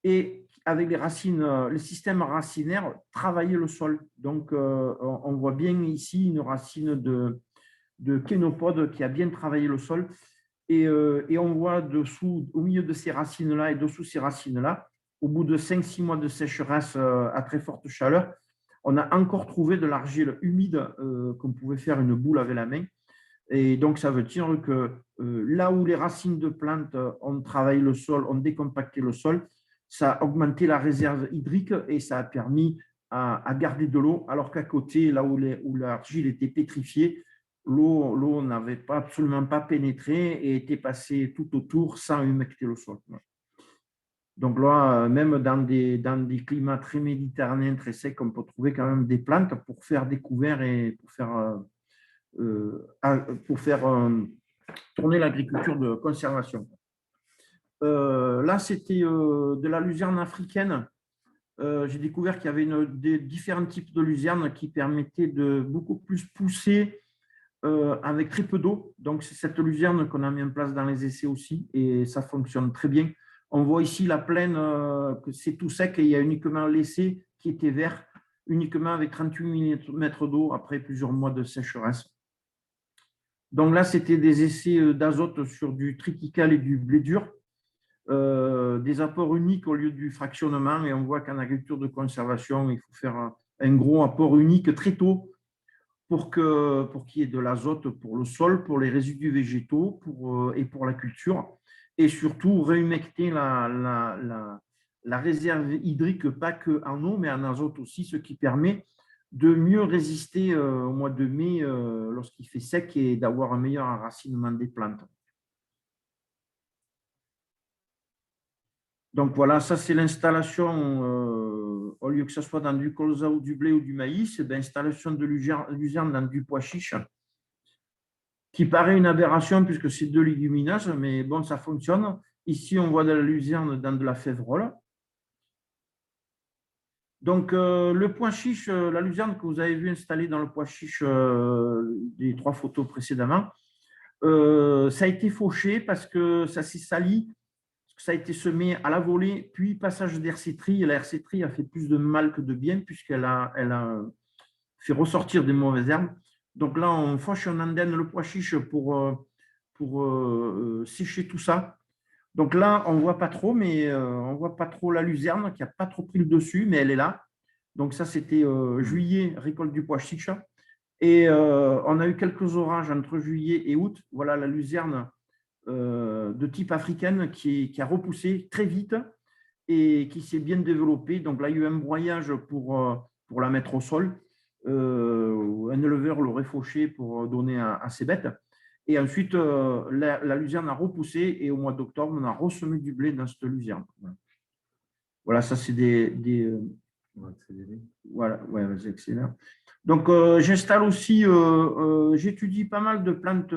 Et avec les racines, le système racinaire travaillait le sol. Donc, on voit bien ici une racine de kénopode qui a bien travaillé le sol. Et on voit dessous, au milieu de ces racines-là et dessous ces racines-là, au bout de 5-6 mois de sécheresse à très forte chaleur, on a encore trouvé de l'argile humide qu'on pouvait faire une boule avec la main. Et donc, ça veut dire que là où les racines de plantes ont travaillé le sol, ont décompacté le sol, ça a augmenté la réserve hydrique et ça a permis à garder de l'eau, alors qu'à côté, là où l'argile était pétrifiée, l'eau n'avait absolument pas pénétré et était passée tout autour sans humecter le sol. Donc là, même dans des climats très méditerranéens, très secs, on peut trouver quand même des plantes pour faire des couverts et pour faire tourner l'agriculture de conservation. Là, c'était de la luzerne africaine. J'ai découvert qu'il y avait différents types de luzerne qui permettaient de beaucoup plus pousser avec très peu d'eau. Donc, c'est cette luzerne qu'on a mis en place dans les essais aussi et ça fonctionne très bien. On voit ici la plaine, que c'est tout sec et il y a uniquement l'essai qui était vert, uniquement avec 38 mètres d'eau après plusieurs mois de sécheresse. Donc là, c'était des essais d'azote sur du triticale et du blé dur, des apports uniques au lieu du fractionnement. Et on voit qu'en agriculture de conservation, il faut faire un gros apport unique très tôt pour qu'il y ait de l'azote pour le sol, pour les résidus végétaux et pour la culture. Et surtout, réhumecter la réserve hydrique, pas qu'en eau, mais en azote aussi, ce qui permet de mieux résister au mois de mai lorsqu'il fait sec et d'avoir un meilleur enracinement des plantes. Donc voilà, ça c'est l'installation, au lieu que ce soit dans du colza ou du blé ou du maïs, l'installation de luzerne dans du pois chiche, qui paraît une aberration puisque c'est deux légumineuses, mais bon, ça fonctionne. Ici, on voit de la luzerne dans de la févrole. Donc, le pois chiche, la luzerne que vous avez vu installée dans le pois chiche des 3 photos précédemment, ça a été fauché parce que ça s'est sali, ça a été semé à la volée, puis passage d'hercétrie. Et la hercétrie a fait plus de mal que de bien puisqu'elle a fait ressortir des mauvaises herbes. Donc là, on fauche, on indène le pois chiche pour sécher tout ça. Donc là, on ne voit pas trop, mais on ne voit pas trop la luzerne qui n'a pas trop pris le dessus, mais elle est là. Donc ça, c'était juillet, récolte du pois chiche. Et on a eu quelques orages entre juillet et août. Voilà la luzerne de type africaine qui a repoussé très vite et qui s'est bien développée. Donc là, il y a eu un broyage pour la mettre au sol. Un éleveur l'aurait fauché pour donner à ses bêtes. Et ensuite, la luzerne a repoussé et au mois d'octobre, on a ressemé du blé dans cette luzerne. Voilà, ça c'est voilà, ouais, c'est excellent. Donc, j'installe aussi, j'étudie pas mal de plantes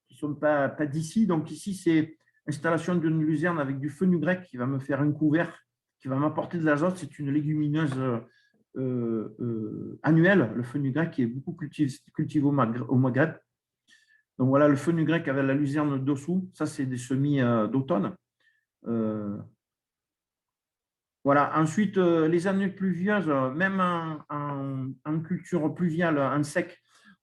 qui ne sont pas d'ici. Donc, ici, c'est installation d'une luzerne avec du fenugrec qui va me faire un couvert, qui va m'apporter de l'azote. C'est une légumineuse annuelle, le fenugrec, qui est beaucoup cultivé au Maghreb. Donc, voilà, le fenugrec avec la luzerne dessous. Ça, c'est des semis d'automne. Voilà. Ensuite, les années pluvieuses, même en culture pluviale, en sec,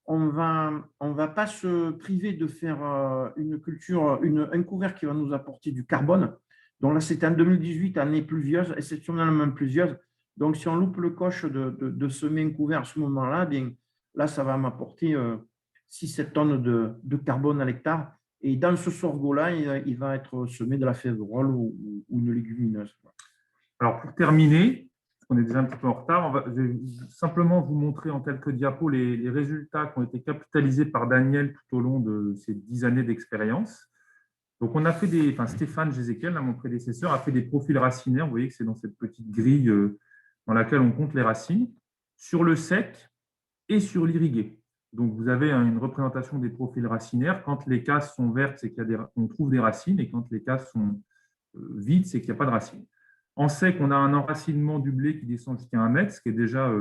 on va pas se priver de faire une culture, un couvert qui va nous apporter du carbone. Donc là, c'était en 2018, année pluvieuse, exceptionnellement pluvieuse. Donc, si on loupe le coche de semer un couvert à ce moment-là, bien, là, ça va m'apporter 6-7 tonnes de carbone à l'hectare. Et dans ce sorgho-là, il va être semé de la févrole ou une légumineuse. Alors, pour terminer, parce qu'on est déjà un petit peu en retard, je vais simplement vous montrer en quelques diapos les résultats qui ont été capitalisés par Daniel tout au long de ces 10 années d'expérience. Donc, on a fait Stéphane Jézéquel, mon prédécesseur, a fait des profils racinaires. Vous voyez que c'est dans cette petite grille dans laquelle on compte les racines, sur le sec et sur l'irrigué. Donc, vous avez une représentation des profils racinaires. Quand les cases sont vertes, c'est qu'on trouve des racines, et quand les cases sont vides, c'est qu'il n'y a pas de racines. On sait qu'on a un enracinement du blé qui descend jusqu'à 1 mètre, ce qui est déjà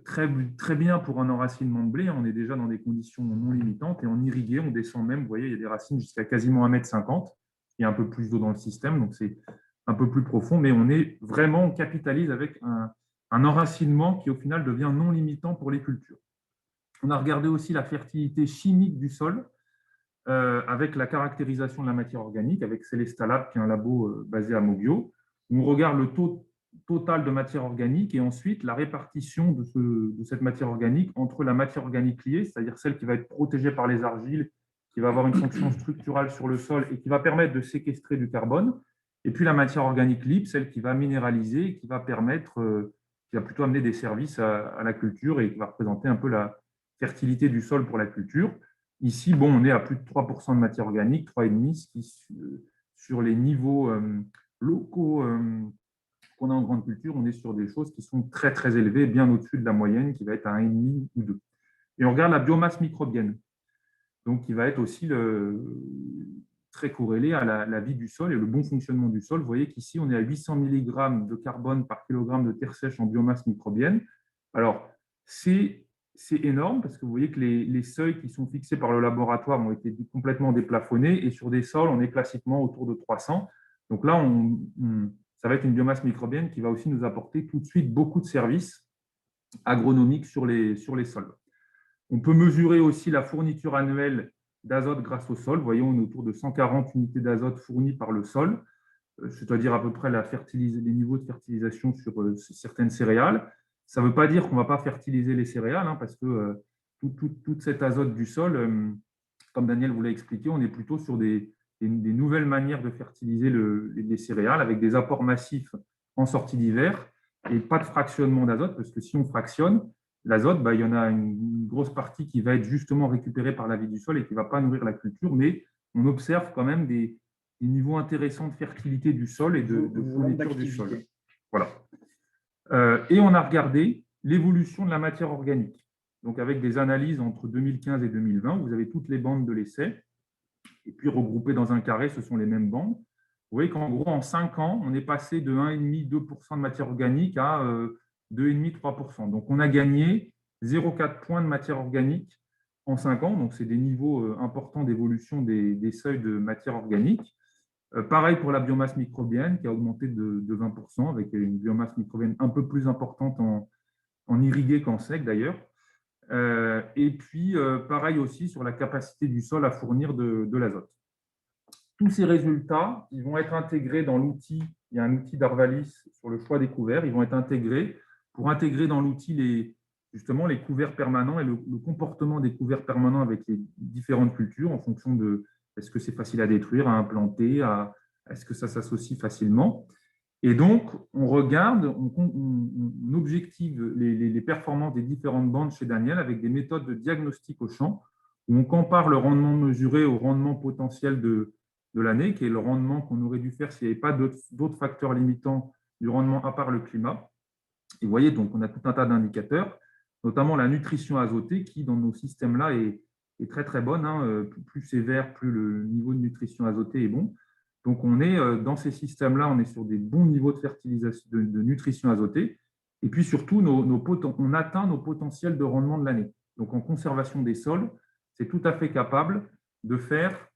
très bien pour un enracinement de blé. On est déjà dans des conditions non limitantes, et en irrigué, on descend même, vous voyez, il y a des racines jusqu'à quasiment 1,50 m. Il y a un peu plus d'eau dans le système, donc c'est un peu plus profond, mais on capitalise avec un enracinement qui, au final, devient non limitant pour les cultures. On a regardé aussi la fertilité chimique du sol avec la caractérisation de la matière organique, avec Célesta Lab, qui est un labo basé à Moggio, où on regarde le taux total de matière organique et ensuite la répartition de cette matière organique entre la matière organique liée, c'est-à-dire celle qui va être protégée par les argiles, qui va avoir une fonction structurale sur le sol et qui va permettre de séquestrer du carbone, et puis la matière organique libre, celle qui va minéraliser et qui va qui va plutôt amener des services à la culture et qui va représenter un peu la fertilité du sol pour la culture. Ici, on est à plus de 3% de matière organique, 3,5%, ce qui, sur les niveaux locaux qu'on a en grande culture, on est sur des choses qui sont très, très élevées, bien au-dessus de la moyenne, qui va être à 1,5 ou 2. Et on regarde la biomasse microbienne, donc qui va être aussi très corrélée à la vie du sol et le bon fonctionnement du sol. Vous voyez qu'ici, on est à 800 mg de carbone par kilogramme de terre sèche en biomasse microbienne. Alors, c'est énorme parce que vous voyez que les seuils qui sont fixés par le laboratoire ont été complètement déplafonnés, et sur des sols, on est classiquement autour de 300. Donc là, ça va être une biomasse microbienne qui va aussi nous apporter tout de suite beaucoup de services agronomiques sur les sols. On peut mesurer aussi la fourniture annuelle d'azote grâce au sol. Vous voyez, on est autour de 140 unités d'azote fournies par le sol, c'est-à-dire à peu près les niveaux de fertilisation sur certaines céréales. Ça ne veut pas dire qu'on ne va pas fertiliser les céréales, parce que tout cet azote du sol, comme Daniel vous l'a expliqué, on est plutôt sur des nouvelles manières de fertiliser les céréales avec des apports massifs en sortie d'hiver et pas de fractionnement d'azote, parce que si on fractionne l'azote, il y en a une grosse partie qui va être justement récupérée par la vie du sol et qui ne va pas nourrir la culture, mais on observe quand même des niveaux intéressants de fertilité du sol et de fourniture du sol. Voilà. Et on a regardé l'évolution de la matière organique, donc avec des analyses entre 2015 et 2020. Vous avez toutes les bandes de l'essai, et puis regroupées dans un carré, ce sont les mêmes bandes. Vous voyez qu'en gros, en 5 ans, on est passé de 1,5-2% de matière organique à 2,5-3%. Donc, on a gagné 0,4 points de matière organique en 5 ans. Donc, c'est des niveaux importants d'évolution des seuils de matière organique. Pareil pour la biomasse microbienne qui a augmenté de 20%, avec une biomasse microbienne un peu plus importante en irrigué qu'en sec d'ailleurs. Et puis, pareil aussi sur la capacité du sol à fournir de l'azote. Tous ces résultats, ils vont être intégrés dans l'outil. Il y a un outil d'Arvalis sur le choix des couverts. Ils vont être intégrés pour intégrer dans l'outil justement les couverts permanents et le comportement des couverts permanents avec les différentes cultures en fonction de est-ce que c'est facile à détruire, à implanter, est-ce que ça s'associe facilement. Et donc, on regarde, on objective les performances des différentes bandes chez Daniel avec des méthodes de diagnostic au champ, où on compare le rendement mesuré au rendement potentiel de l'année, qui est le rendement qu'on aurait dû faire s'il n'y avait pas d'autres facteurs limitants du rendement à part le climat. Et vous voyez, donc, on a tout un tas d'indicateurs, notamment la nutrition azotée, qui, dans nos systèmes-là, est très, très bonne. Plus c'est vert, plus le niveau de nutrition azotée est bon. Donc, on est dans ces systèmes-là, on est sur des bons niveaux de fertilisation, de nutrition azotée. Et puis, surtout, on atteint nos potentiels de rendement de l'année. Donc, en conservation des sols, c'est tout à fait capable de faire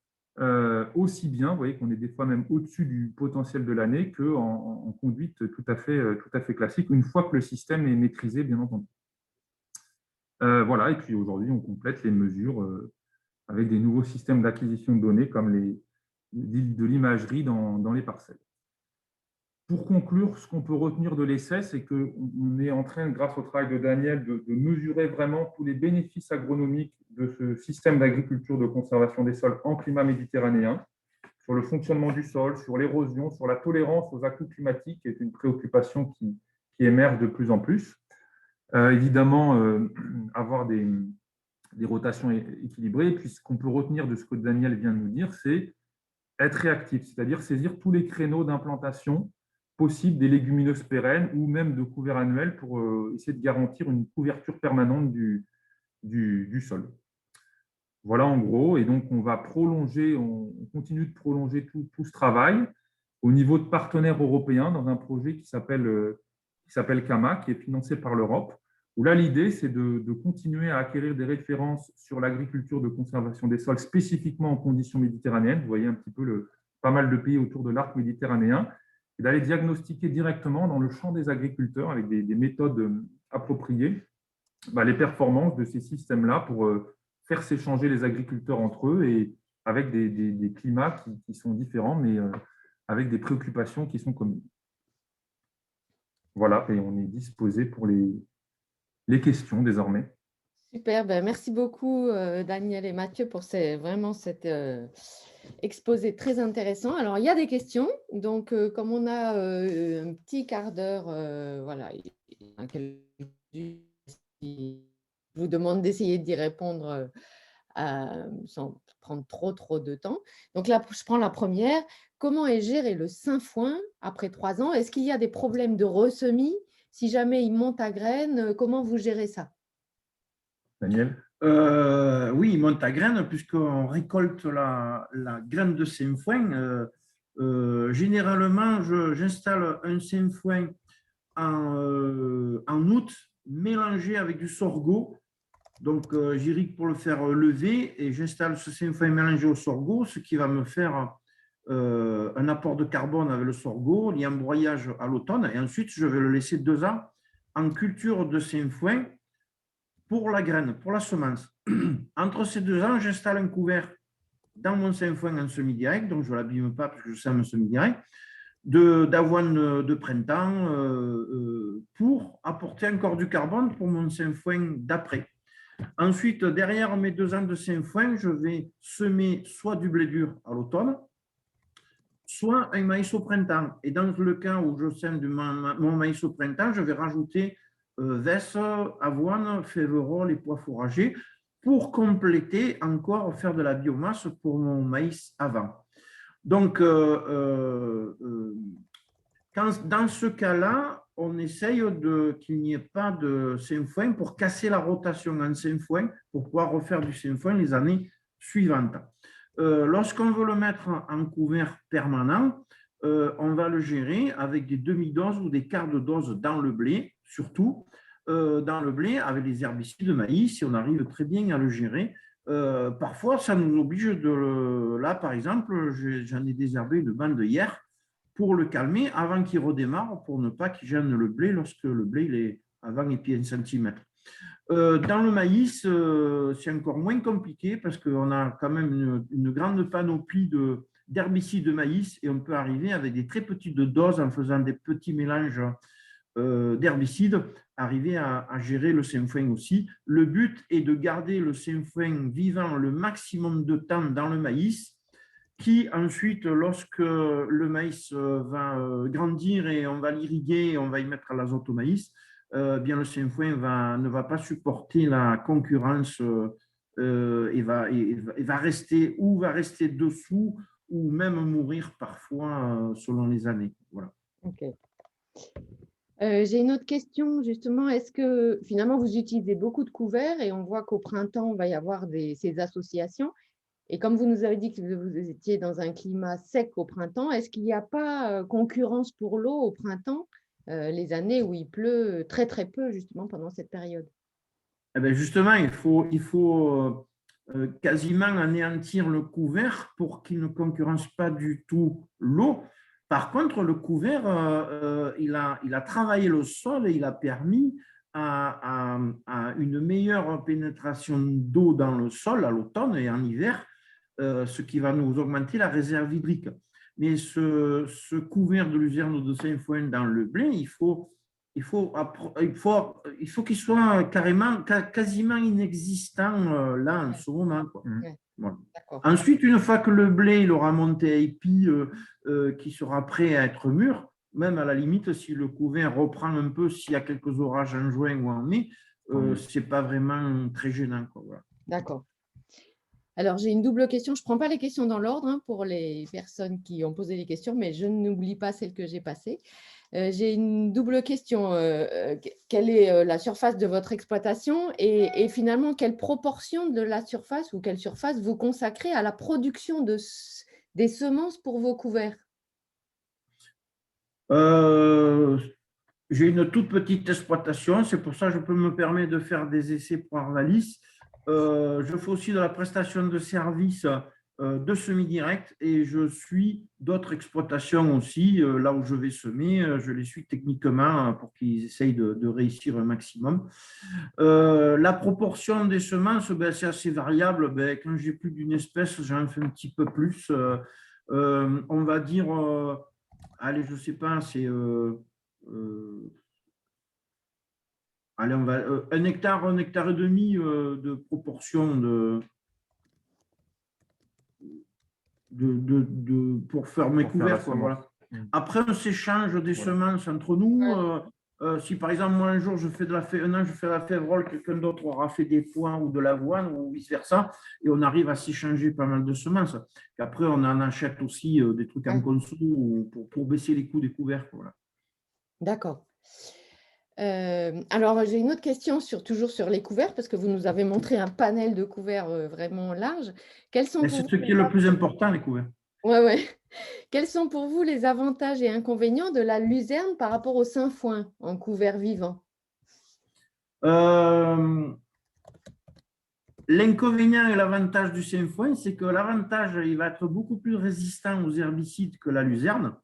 aussi bien, vous voyez qu'on est des fois même au-dessus du potentiel de l'année qu'en conduite tout à fait classique, une fois que le système est maîtrisé, bien entendu. Voilà, et puis aujourd'hui, on complète les mesures avec des nouveaux systèmes d'acquisition de données comme de l'imagerie dans les parcelles. Pour conclure, ce qu'on peut retenir de l'essai, c'est qu'on est en train, grâce au travail de Daniel, de mesurer vraiment tous les bénéfices agronomiques de ce système d'agriculture de conservation des sols en climat méditerranéen, sur le fonctionnement du sol, sur l'érosion, sur la tolérance aux à-coups climatiques, qui est une préoccupation qui émerge de plus en plus. Évidemment, avoir des rotations équilibrées. Et puis, ce qu'on peut retenir de ce que Daniel vient de nous dire, c'est être réactif, c'est-à-dire saisir tous les créneaux d'implantation possibles des légumineuses pérennes ou même de couverts annuels pour essayer de garantir une couverture permanente du du sol. Voilà en gros, et donc on continue de prolonger tout ce travail au niveau de partenaires européens dans un projet qui s'appelle CAMA, qui est financé par l'Europe, où là l'idée c'est de continuer à acquérir des références sur l'agriculture de conservation des sols spécifiquement en conditions méditerranéennes. Vous voyez un petit peu pas mal de pays autour de l'arc méditerranéen, et d'aller diagnostiquer directement dans le champ des agriculteurs avec des méthodes appropriées les performances de ces systèmes-là pour faire s'échanger les agriculteurs entre eux et avec des climats qui sont différents, mais avec des préoccupations qui sont communes. Voilà, et on est disposé pour les questions désormais. Super, ben merci beaucoup Daniel et Mathieu pour vraiment cet exposé très intéressant. Alors, il y a des questions, donc comme on a un petit quart d'heure, voilà, je vous demande d'essayer d'y répondre sans prendre trop de temps. Donc là, je prends la première. Comment est géré le sainfoin après 3 ans? Est-ce qu'il y a des problèmes de ressemis? Si jamais il monte à graines, comment vous gérez ça? Daniel? Oui, il monte à graines puisqu'on récolte la graine de sainfoin. Généralement, j'installe un sainfoin en août mélangé avec du sorgho. Donc, j'irrigue pour le faire lever et j'installe ce sainfoin mélangé au sorgho, ce qui va me faire un apport de carbone avec le sorgho, l'embroyage à l'automne. Et ensuite, je vais le laisser 2 ans en culture de sainfoin pour la graine, pour la semence. Entre ces 2 ans, j'installe un couvert dans mon sainfoin en semi-direct, donc je ne l'abîme pas parce que je sème en semi-direct, d'avoine de printemps pour apporter encore du carbone pour mon sainfoin d'après. Ensuite, derrière mes 2 ans de sainfoin, je vais semer soit du blé dur à l'automne, soit un maïs au printemps. Et dans le cas où je sème mon maïs au printemps, je vais rajouter vesse, avoine, féverole et pois fourragers pour compléter encore, faire de la biomasse pour mon maïs avant. Donc, dans ce cas-là, on essaye qu'il n'y ait pas de sainfoin pour casser la rotation en sainfoin pour pouvoir refaire du sainfoin les années suivantes. Lorsqu'on veut le mettre en couvert permanent, on va le gérer avec des demi-doses ou des quarts de dose dans le blé, surtout dans le blé avec les herbicides de maïs, et on arrive très bien à le gérer. Parfois, ça nous oblige là, par exemple, j'en ai désherbé une bande hier pour le calmer avant qu'il redémarre, pour ne pas qu'il gêne le blé lorsque le blé il est avant et puis 1 centimètre. Dans le maïs, c'est encore moins compliqué parce qu'on a quand même une grande panoplie d'herbicides de maïs et on peut arriver avec des très petites doses en faisant des petits mélanges d'herbicides, arriver à gérer le sainfoin aussi. Le but est de garder le sainfoin vivant le maximum de temps dans le maïs, qui ensuite, lorsque le maïs va grandir et on va l'irriguer, on va y mettre l'azote au maïs, bien le sainfoin ne va pas supporter la concurrence et va rester dessous ou même mourir parfois selon les années. Voilà. Ok. J'ai une autre question, justement. Est-ce que finalement vous utilisez beaucoup de couverts et on voit qu'au printemps, il va y avoir ces associations? Et comme vous nous avez dit que vous étiez dans un climat sec au printemps, est-ce qu'il n'y a pas concurrence pour l'eau au printemps, les années où il pleut très très peu, justement, pendant cette période? Eh bien justement, il faut quasiment anéantir le couvert pour qu'il ne concurrence pas du tout l'eau. Par contre, le couvert, il a travaillé le sol et il a permis à une meilleure pénétration d'eau dans le sol à l'automne et en hiver, ce qui va nous augmenter la réserve hydrique. Mais ce couvert de luzerne de sainfoin dans le blé, il faut qu'il soit quasiment inexistant là en ce moment. Quoi. Voilà. Ensuite, une fois que le blé il aura monté à épi, qui sera prêt à être mûr, même à la limite, si le couvert reprend un peu, s'il y a quelques orages en juin ou en mai, ce n'est pas vraiment très gênant. Voilà. D'accord. Alors, j'ai une double question. Je ne prends pas les questions dans l'ordre pour les personnes qui ont posé les questions, mais je n'oublie pas celles que j'ai passées. J'ai une double question. Quelle est la surface de votre exploitation et finalement, quelle proportion de la surface ou quelle surface vous consacrez à la production des semences pour vos couverts? J'ai une toute petite exploitation, c'est pour ça que je peux me permettre de faire des essais pour Arvalis. Je fais aussi de la prestation de services de semis direct et je suis d'autres exploitations aussi, là où je vais semer, je les suis techniquement pour qu'ils essayent de réussir un maximum. La proportion des semences, ben, c'est assez variable. Ben, quand j'ai plus d'une espèce, j'en fais un petit peu plus. On va dire, allez, je ne sais pas, c'est… allez, on va, 1 hectare et demi de proportion pour faire mes couverts. Quoi, voilà. Après, on s'échange des semences entre nous. Si par exemple, moi un jour, je fais de la févrole, quelqu'un d'autre aura fait des foins ou de l'avoine ou vice-versa, et on arrive à s'échanger pas mal de semences. Et après, on en achète aussi des trucs en conso pour baisser les coûts des couverts. Voilà. D'accord. Alors, j'ai une autre question toujours sur les couverts, parce que vous nous avez montré un panel de couverts vraiment large. C'est ce qui est le plus important, les couverts. Ouais. Quels sont pour vous les avantages et inconvénients de la luzerne par rapport au sainfoin en couvert vivant? L'inconvénient et l'avantage du sainfoin, c'est que l'avantage, il va être beaucoup plus résistant aux herbicides que la luzerne.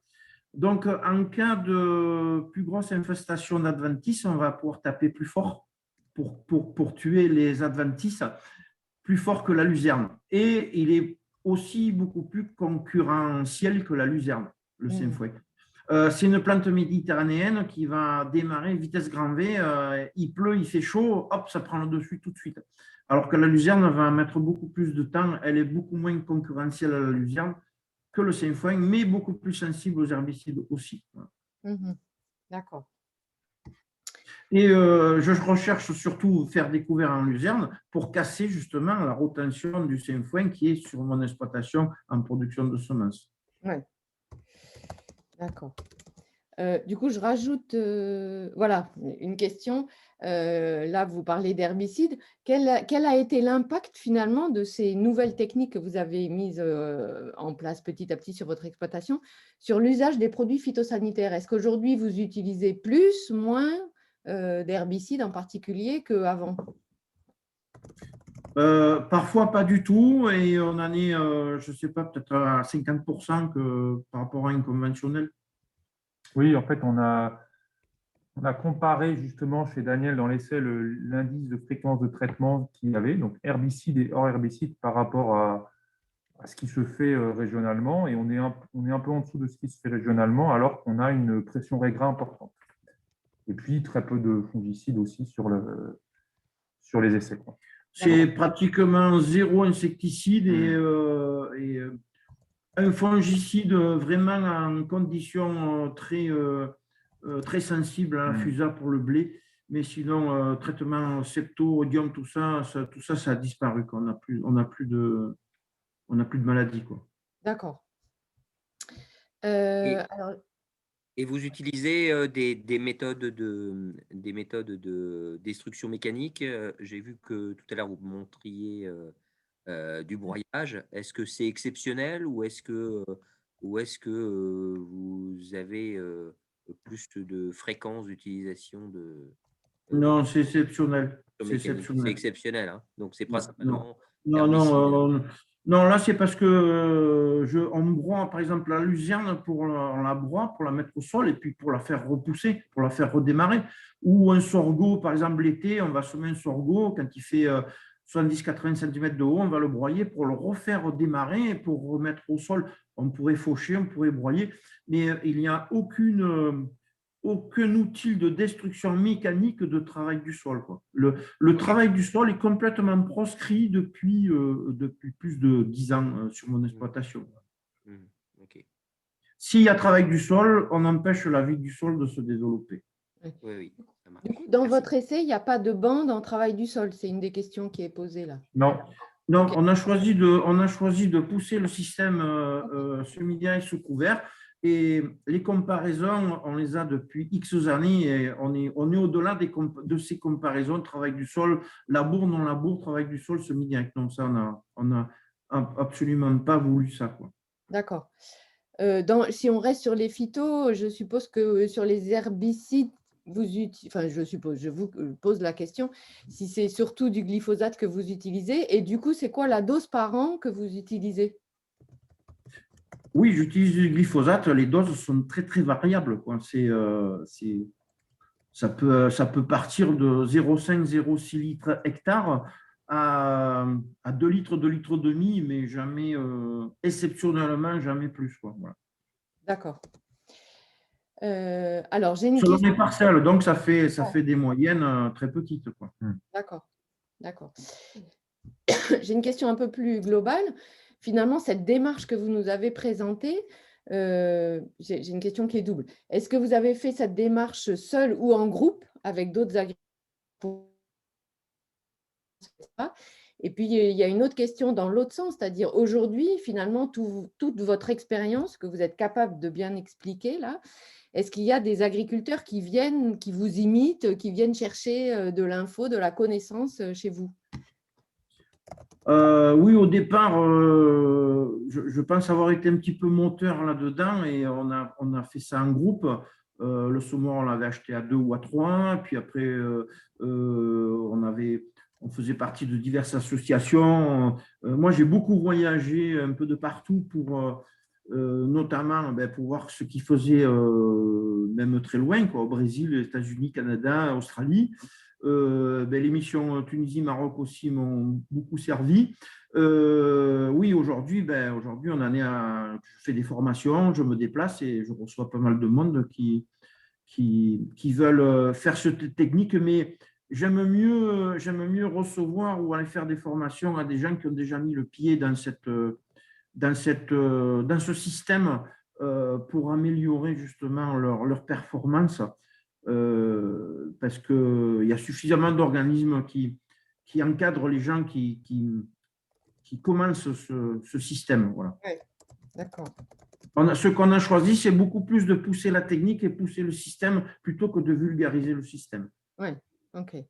Donc, en cas de plus grosse infestation d'adventices, on va pouvoir taper plus fort pour tuer les adventices, plus fort que la luzerne. Et il est aussi beaucoup plus concurrentiel que la luzerne, le sainfoin. C'est une plante méditerranéenne qui va démarrer vitesse grand V. Il pleut, il fait chaud, hop, ça prend le dessus tout de suite. Alors que la luzerne va mettre beaucoup plus de temps. Elle est beaucoup moins concurrentielle à la luzerne que le sainfoin, mais beaucoup plus sensible aux herbicides aussi. D'accord. Et je recherche surtout faire des couverts en luzerne pour casser justement la rotation du sainfoin qui est sur mon exploitation en production de semences. Ouais. D'accord. Du coup, je rajoute voilà, une question. Là, vous parlez d'herbicides. Quel a été l'impact finalement de ces nouvelles techniques que vous avez mises en place petit à petit sur votre exploitation sur l'usage des produits phytosanitaires? Est-ce qu'aujourd'hui, vous utilisez plus, moins d'herbicides en particulier qu'avant? Parfois pas du tout, et on en est, je ne sais pas, peut-être à 50% par rapport à un conventionnel. Oui, en fait, on a comparé justement chez Daniel dans l'essai l'indice de fréquence de traitement qu'il y avait, donc herbicide et hors herbicide par rapport à ce qui se fait régionalement, et on est un peu en dessous de ce qui se fait régionalement alors qu'on a une pression régrat importante. Et puis très peu de fongicides aussi sur les essais. C'est pratiquement 0 insecticide et un fongicide vraiment en conditions très sensibles à la FUSA pour le blé. Mais sinon, traitement septo, odium, tout ça a disparu. On n'a plus de maladie. D'accord. Et vous utilisez des méthodes de destruction mécanique. J'ai vu que tout à l'heure, vous montriez du broyage. Est-ce que c'est exceptionnel ou est-ce que vous avez plus de fréquence d'utilisation de… Non, c'est exceptionnel. C'est exceptionnel. Hein. Donc, c'est principalement… Non, là, c'est parce que on broie, par exemple, la luzerne, on la broie pour la mettre au sol et puis pour la faire repousser, pour la faire redémarrer. Ou un sorgho, par exemple, l'été, on va semer un sorgho, quand il fait 70-80 cm de haut, on va le broyer pour le refaire redémarrer et pour remettre au sol. On pourrait faucher, on pourrait broyer, mais il n'y a aucun outil de destruction mécanique de travail du sol. Le travail du sol est complètement proscrit depuis plus de 10 ans sur mon exploitation. Okay. S'il y a travail du sol, on empêche la vie du sol de se développer. Oui, ça marche. Du coup, dans votre essai, il n'y a pas de bande en travail du sol. C'est une des questions qui est posée là. Non. Okay. On a choisi de pousser le système semi-direct sous couvert. Et les comparaisons, on les a depuis X années et on est au-delà de ces comparaisons, travail du sol, labour, non labour, travail du sol, semi-direct. Donc ça, on a absolument pas voulu ça, quoi. D'accord. Si on reste sur les phytos, je suppose que sur les herbicides, je vous pose la question, si c'est surtout du glyphosate que vous utilisez, et du coup, c'est quoi la dose par an que vous utilisez? Oui, j'utilise du glyphosate. Les doses sont très, très variables, quoi. Ça peut partir de 0,5, 0,6 litres hectare à 2 litres, 2 litres demi, mais jamais, exceptionnellement, jamais plus, quoi. Voilà. D'accord. Alors, j'ai une Selon question. les parcelles, donc ça fait des moyennes très petites, quoi. D'accord, d'accord. J'ai une question un peu plus globale. Finalement, cette démarche que vous nous avez présentée, j'ai une question qui est double. Est-ce que vous avez fait cette démarche seule ou en groupe avec d'autres agriculteurs? Et puis, il y a une autre question dans l'autre sens, c'est-à-dire aujourd'hui, finalement, toute votre expérience que vous êtes capable de bien expliquer là, est-ce qu'il y a des agriculteurs qui viennent, qui vous imitent, qui viennent chercher de l'info, de la connaissance chez vous? Oui, au départ, je pense avoir été un petit peu moteur là-dedans et on a fait ça en groupe. Le saumon, on l'avait acheté à 2 ou à 3. Puis après, on faisait partie de diverses associations. Moi, j'ai beaucoup voyagé un peu de partout notamment pour voir ce qu'ils faisaient, même très loin, quoi, au Brésil, les États-Unis, Canada, Australie. Les missions Tunisie-Maroc aussi m'ont beaucoup servi. Oui, aujourd'hui, je fais des formations, je me déplace et je reçois pas mal de monde qui veulent faire cette technique, mais j'aime mieux recevoir ou aller faire des formations à des gens qui ont déjà mis le pied dans ce système pour améliorer justement leur performance. Parce qu'il y a suffisamment d'organismes qui encadrent les gens qui commencent ce système. Voilà. Ouais, d'accord. Ce qu'on a choisi, c'est beaucoup plus de pousser la technique et pousser le système plutôt que de vulgariser le système. Oui, ok.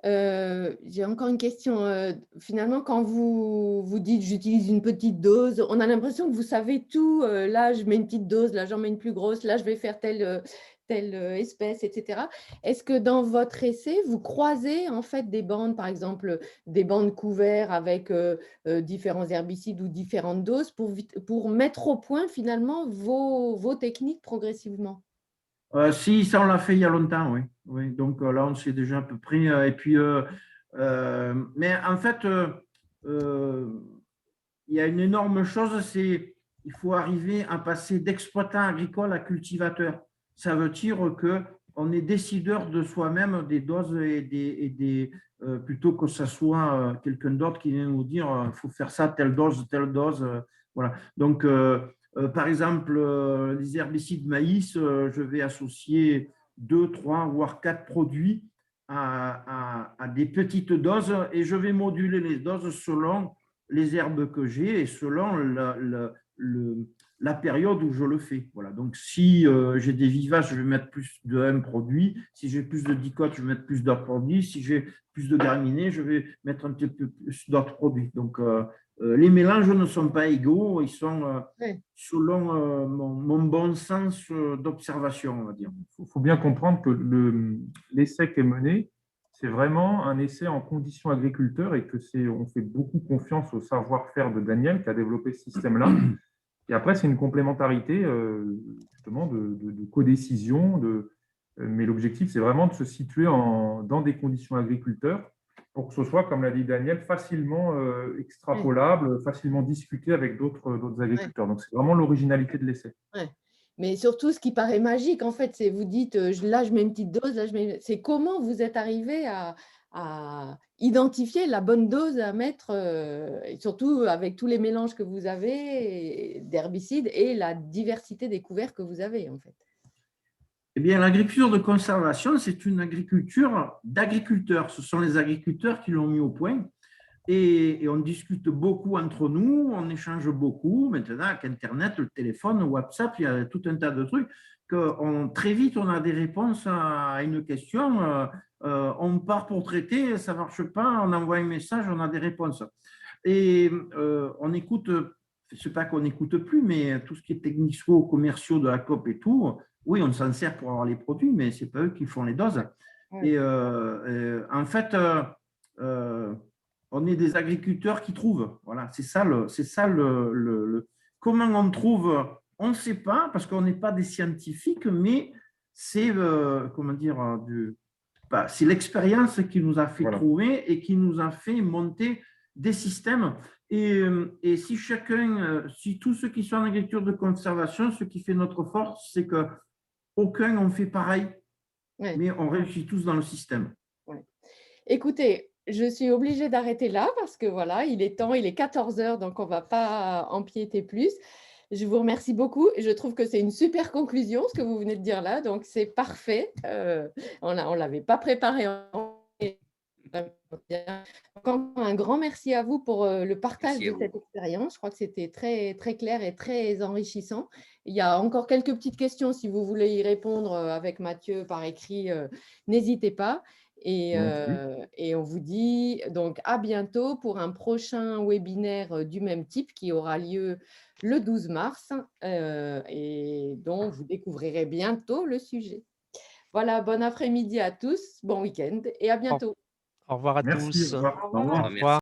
J'ai encore une question. Finalement, quand vous dites j'utilise une petite dose, on a l'impression que vous savez tout. Là, je mets une petite dose, là, j'en mets une plus grosse, là, je vais faire telle espèce, etc. Est-ce que dans votre essai, vous croisez en fait des bandes, par exemple, des bandes couvertes avec différents herbicides ou différentes doses pour mettre au point finalement vos techniques progressivement? Si, ça, on l'a fait il y a longtemps, oui. Oui, donc là, on sait déjà à peu près. Et puis, mais en fait, il y a une énorme chose, c'est il faut arriver à passer d'exploitant agricole à cultivateur. Ça veut dire qu'on est décideur de soi-même des doses plutôt que ce soit quelqu'un d'autre qui vient nous dire il faut faire ça, telle dose, voilà. Donc, par exemple, les herbicides maïs, je vais associer 2, 3, voire 4 produits à des petites doses et je vais moduler les doses selon les herbes que j'ai et selon la période où je le fais. Voilà. Donc, si j'ai des vivaces, je vais mettre plus de un produit. Si j'ai plus de dicotes, je vais mettre plus d'autres produits. Si j'ai plus de graminées, je vais mettre un petit peu plus d'autres produits. Donc, les mélanges ne sont pas égaux, ils sont selon mon bon sens d'observation, on va dire. Il faut bien comprendre que l'essai qui est mené, c'est vraiment un essai en conditions agriculteurs et on fait beaucoup confiance au savoir-faire de Daniel qui a développé ce système-là. Et après, c'est une complémentarité justement de codécision. Mais l'objectif, c'est vraiment de se situer dans des conditions agriculteurs pour que ce soit, comme l'a dit Daniel, facilement extrapolable, facilement discuté avec d'autres agriculteurs. Donc, c'est vraiment l'originalité de l'essai. Ouais. Mais surtout, ce qui paraît magique, en fait, c'est vous dites, là, je mets une petite dose, là, c'est comment vous êtes arrivé à identifier la bonne dose à mettre, et surtout avec tous les mélanges que vous avez d'herbicides et la diversité des couverts que vous avez, en fait. Eh bien, l'agriculture de conservation, c'est une agriculture d'agriculteurs. Ce sont les agriculteurs qui l'ont mis au point. et on discute beaucoup entre nous, on échange beaucoup. Maintenant, avec Internet, le téléphone, WhatsApp, il y a tout un tas de trucs que très vite, on a des réponses à une question. On part pour traiter, ça ne marche pas, on envoie un message, on a des réponses. Et on écoute, ce n'est pas qu'on n'écoute plus, mais tout ce qui est technico commerciaux de la COP et tout, oui, on s'en sert pour avoir les produits, mais ce n'est pas eux qui font les doses. Ouais. Et en fait, on est des agriculteurs qui trouvent. Voilà, c'est ça comment on trouve, on ne sait pas, parce qu'on n'est pas des scientifiques, mais c'est comment dire, c'est l'expérience qui nous a fait trouver et qui nous a fait monter des systèmes. Et si si tous ceux qui sont en agriculture de conservation, ce qui fait notre force, c'est que aucun on fait pareil, mais on réussit tous dans le système. Écoutez, je suis obligée d'arrêter là parce que voilà, il est temps, il est 14 heures, donc on ne va pas empiéter plus. Je vous remercie beaucoup. Je trouve que c'est une super conclusion, ce que vous venez de dire là, donc c'est parfait. On ne l'avait pas préparé. Donc, un grand merci à vous pour le partage de cette expérience. Je crois que c'était très, très clair et très enrichissant. Il y a encore quelques petites questions si vous voulez y répondre avec Mathieu par écrit, n'hésitez pas. Et on vous dit donc à bientôt pour un prochain webinaire du même type qui aura lieu le 12 mars et dont vous découvrirez bientôt le sujet. Voilà, bon après-midi à tous, bon week-end et à bientôt. Au revoir à Merci, tous. au revoir. Au revoir. Au revoir.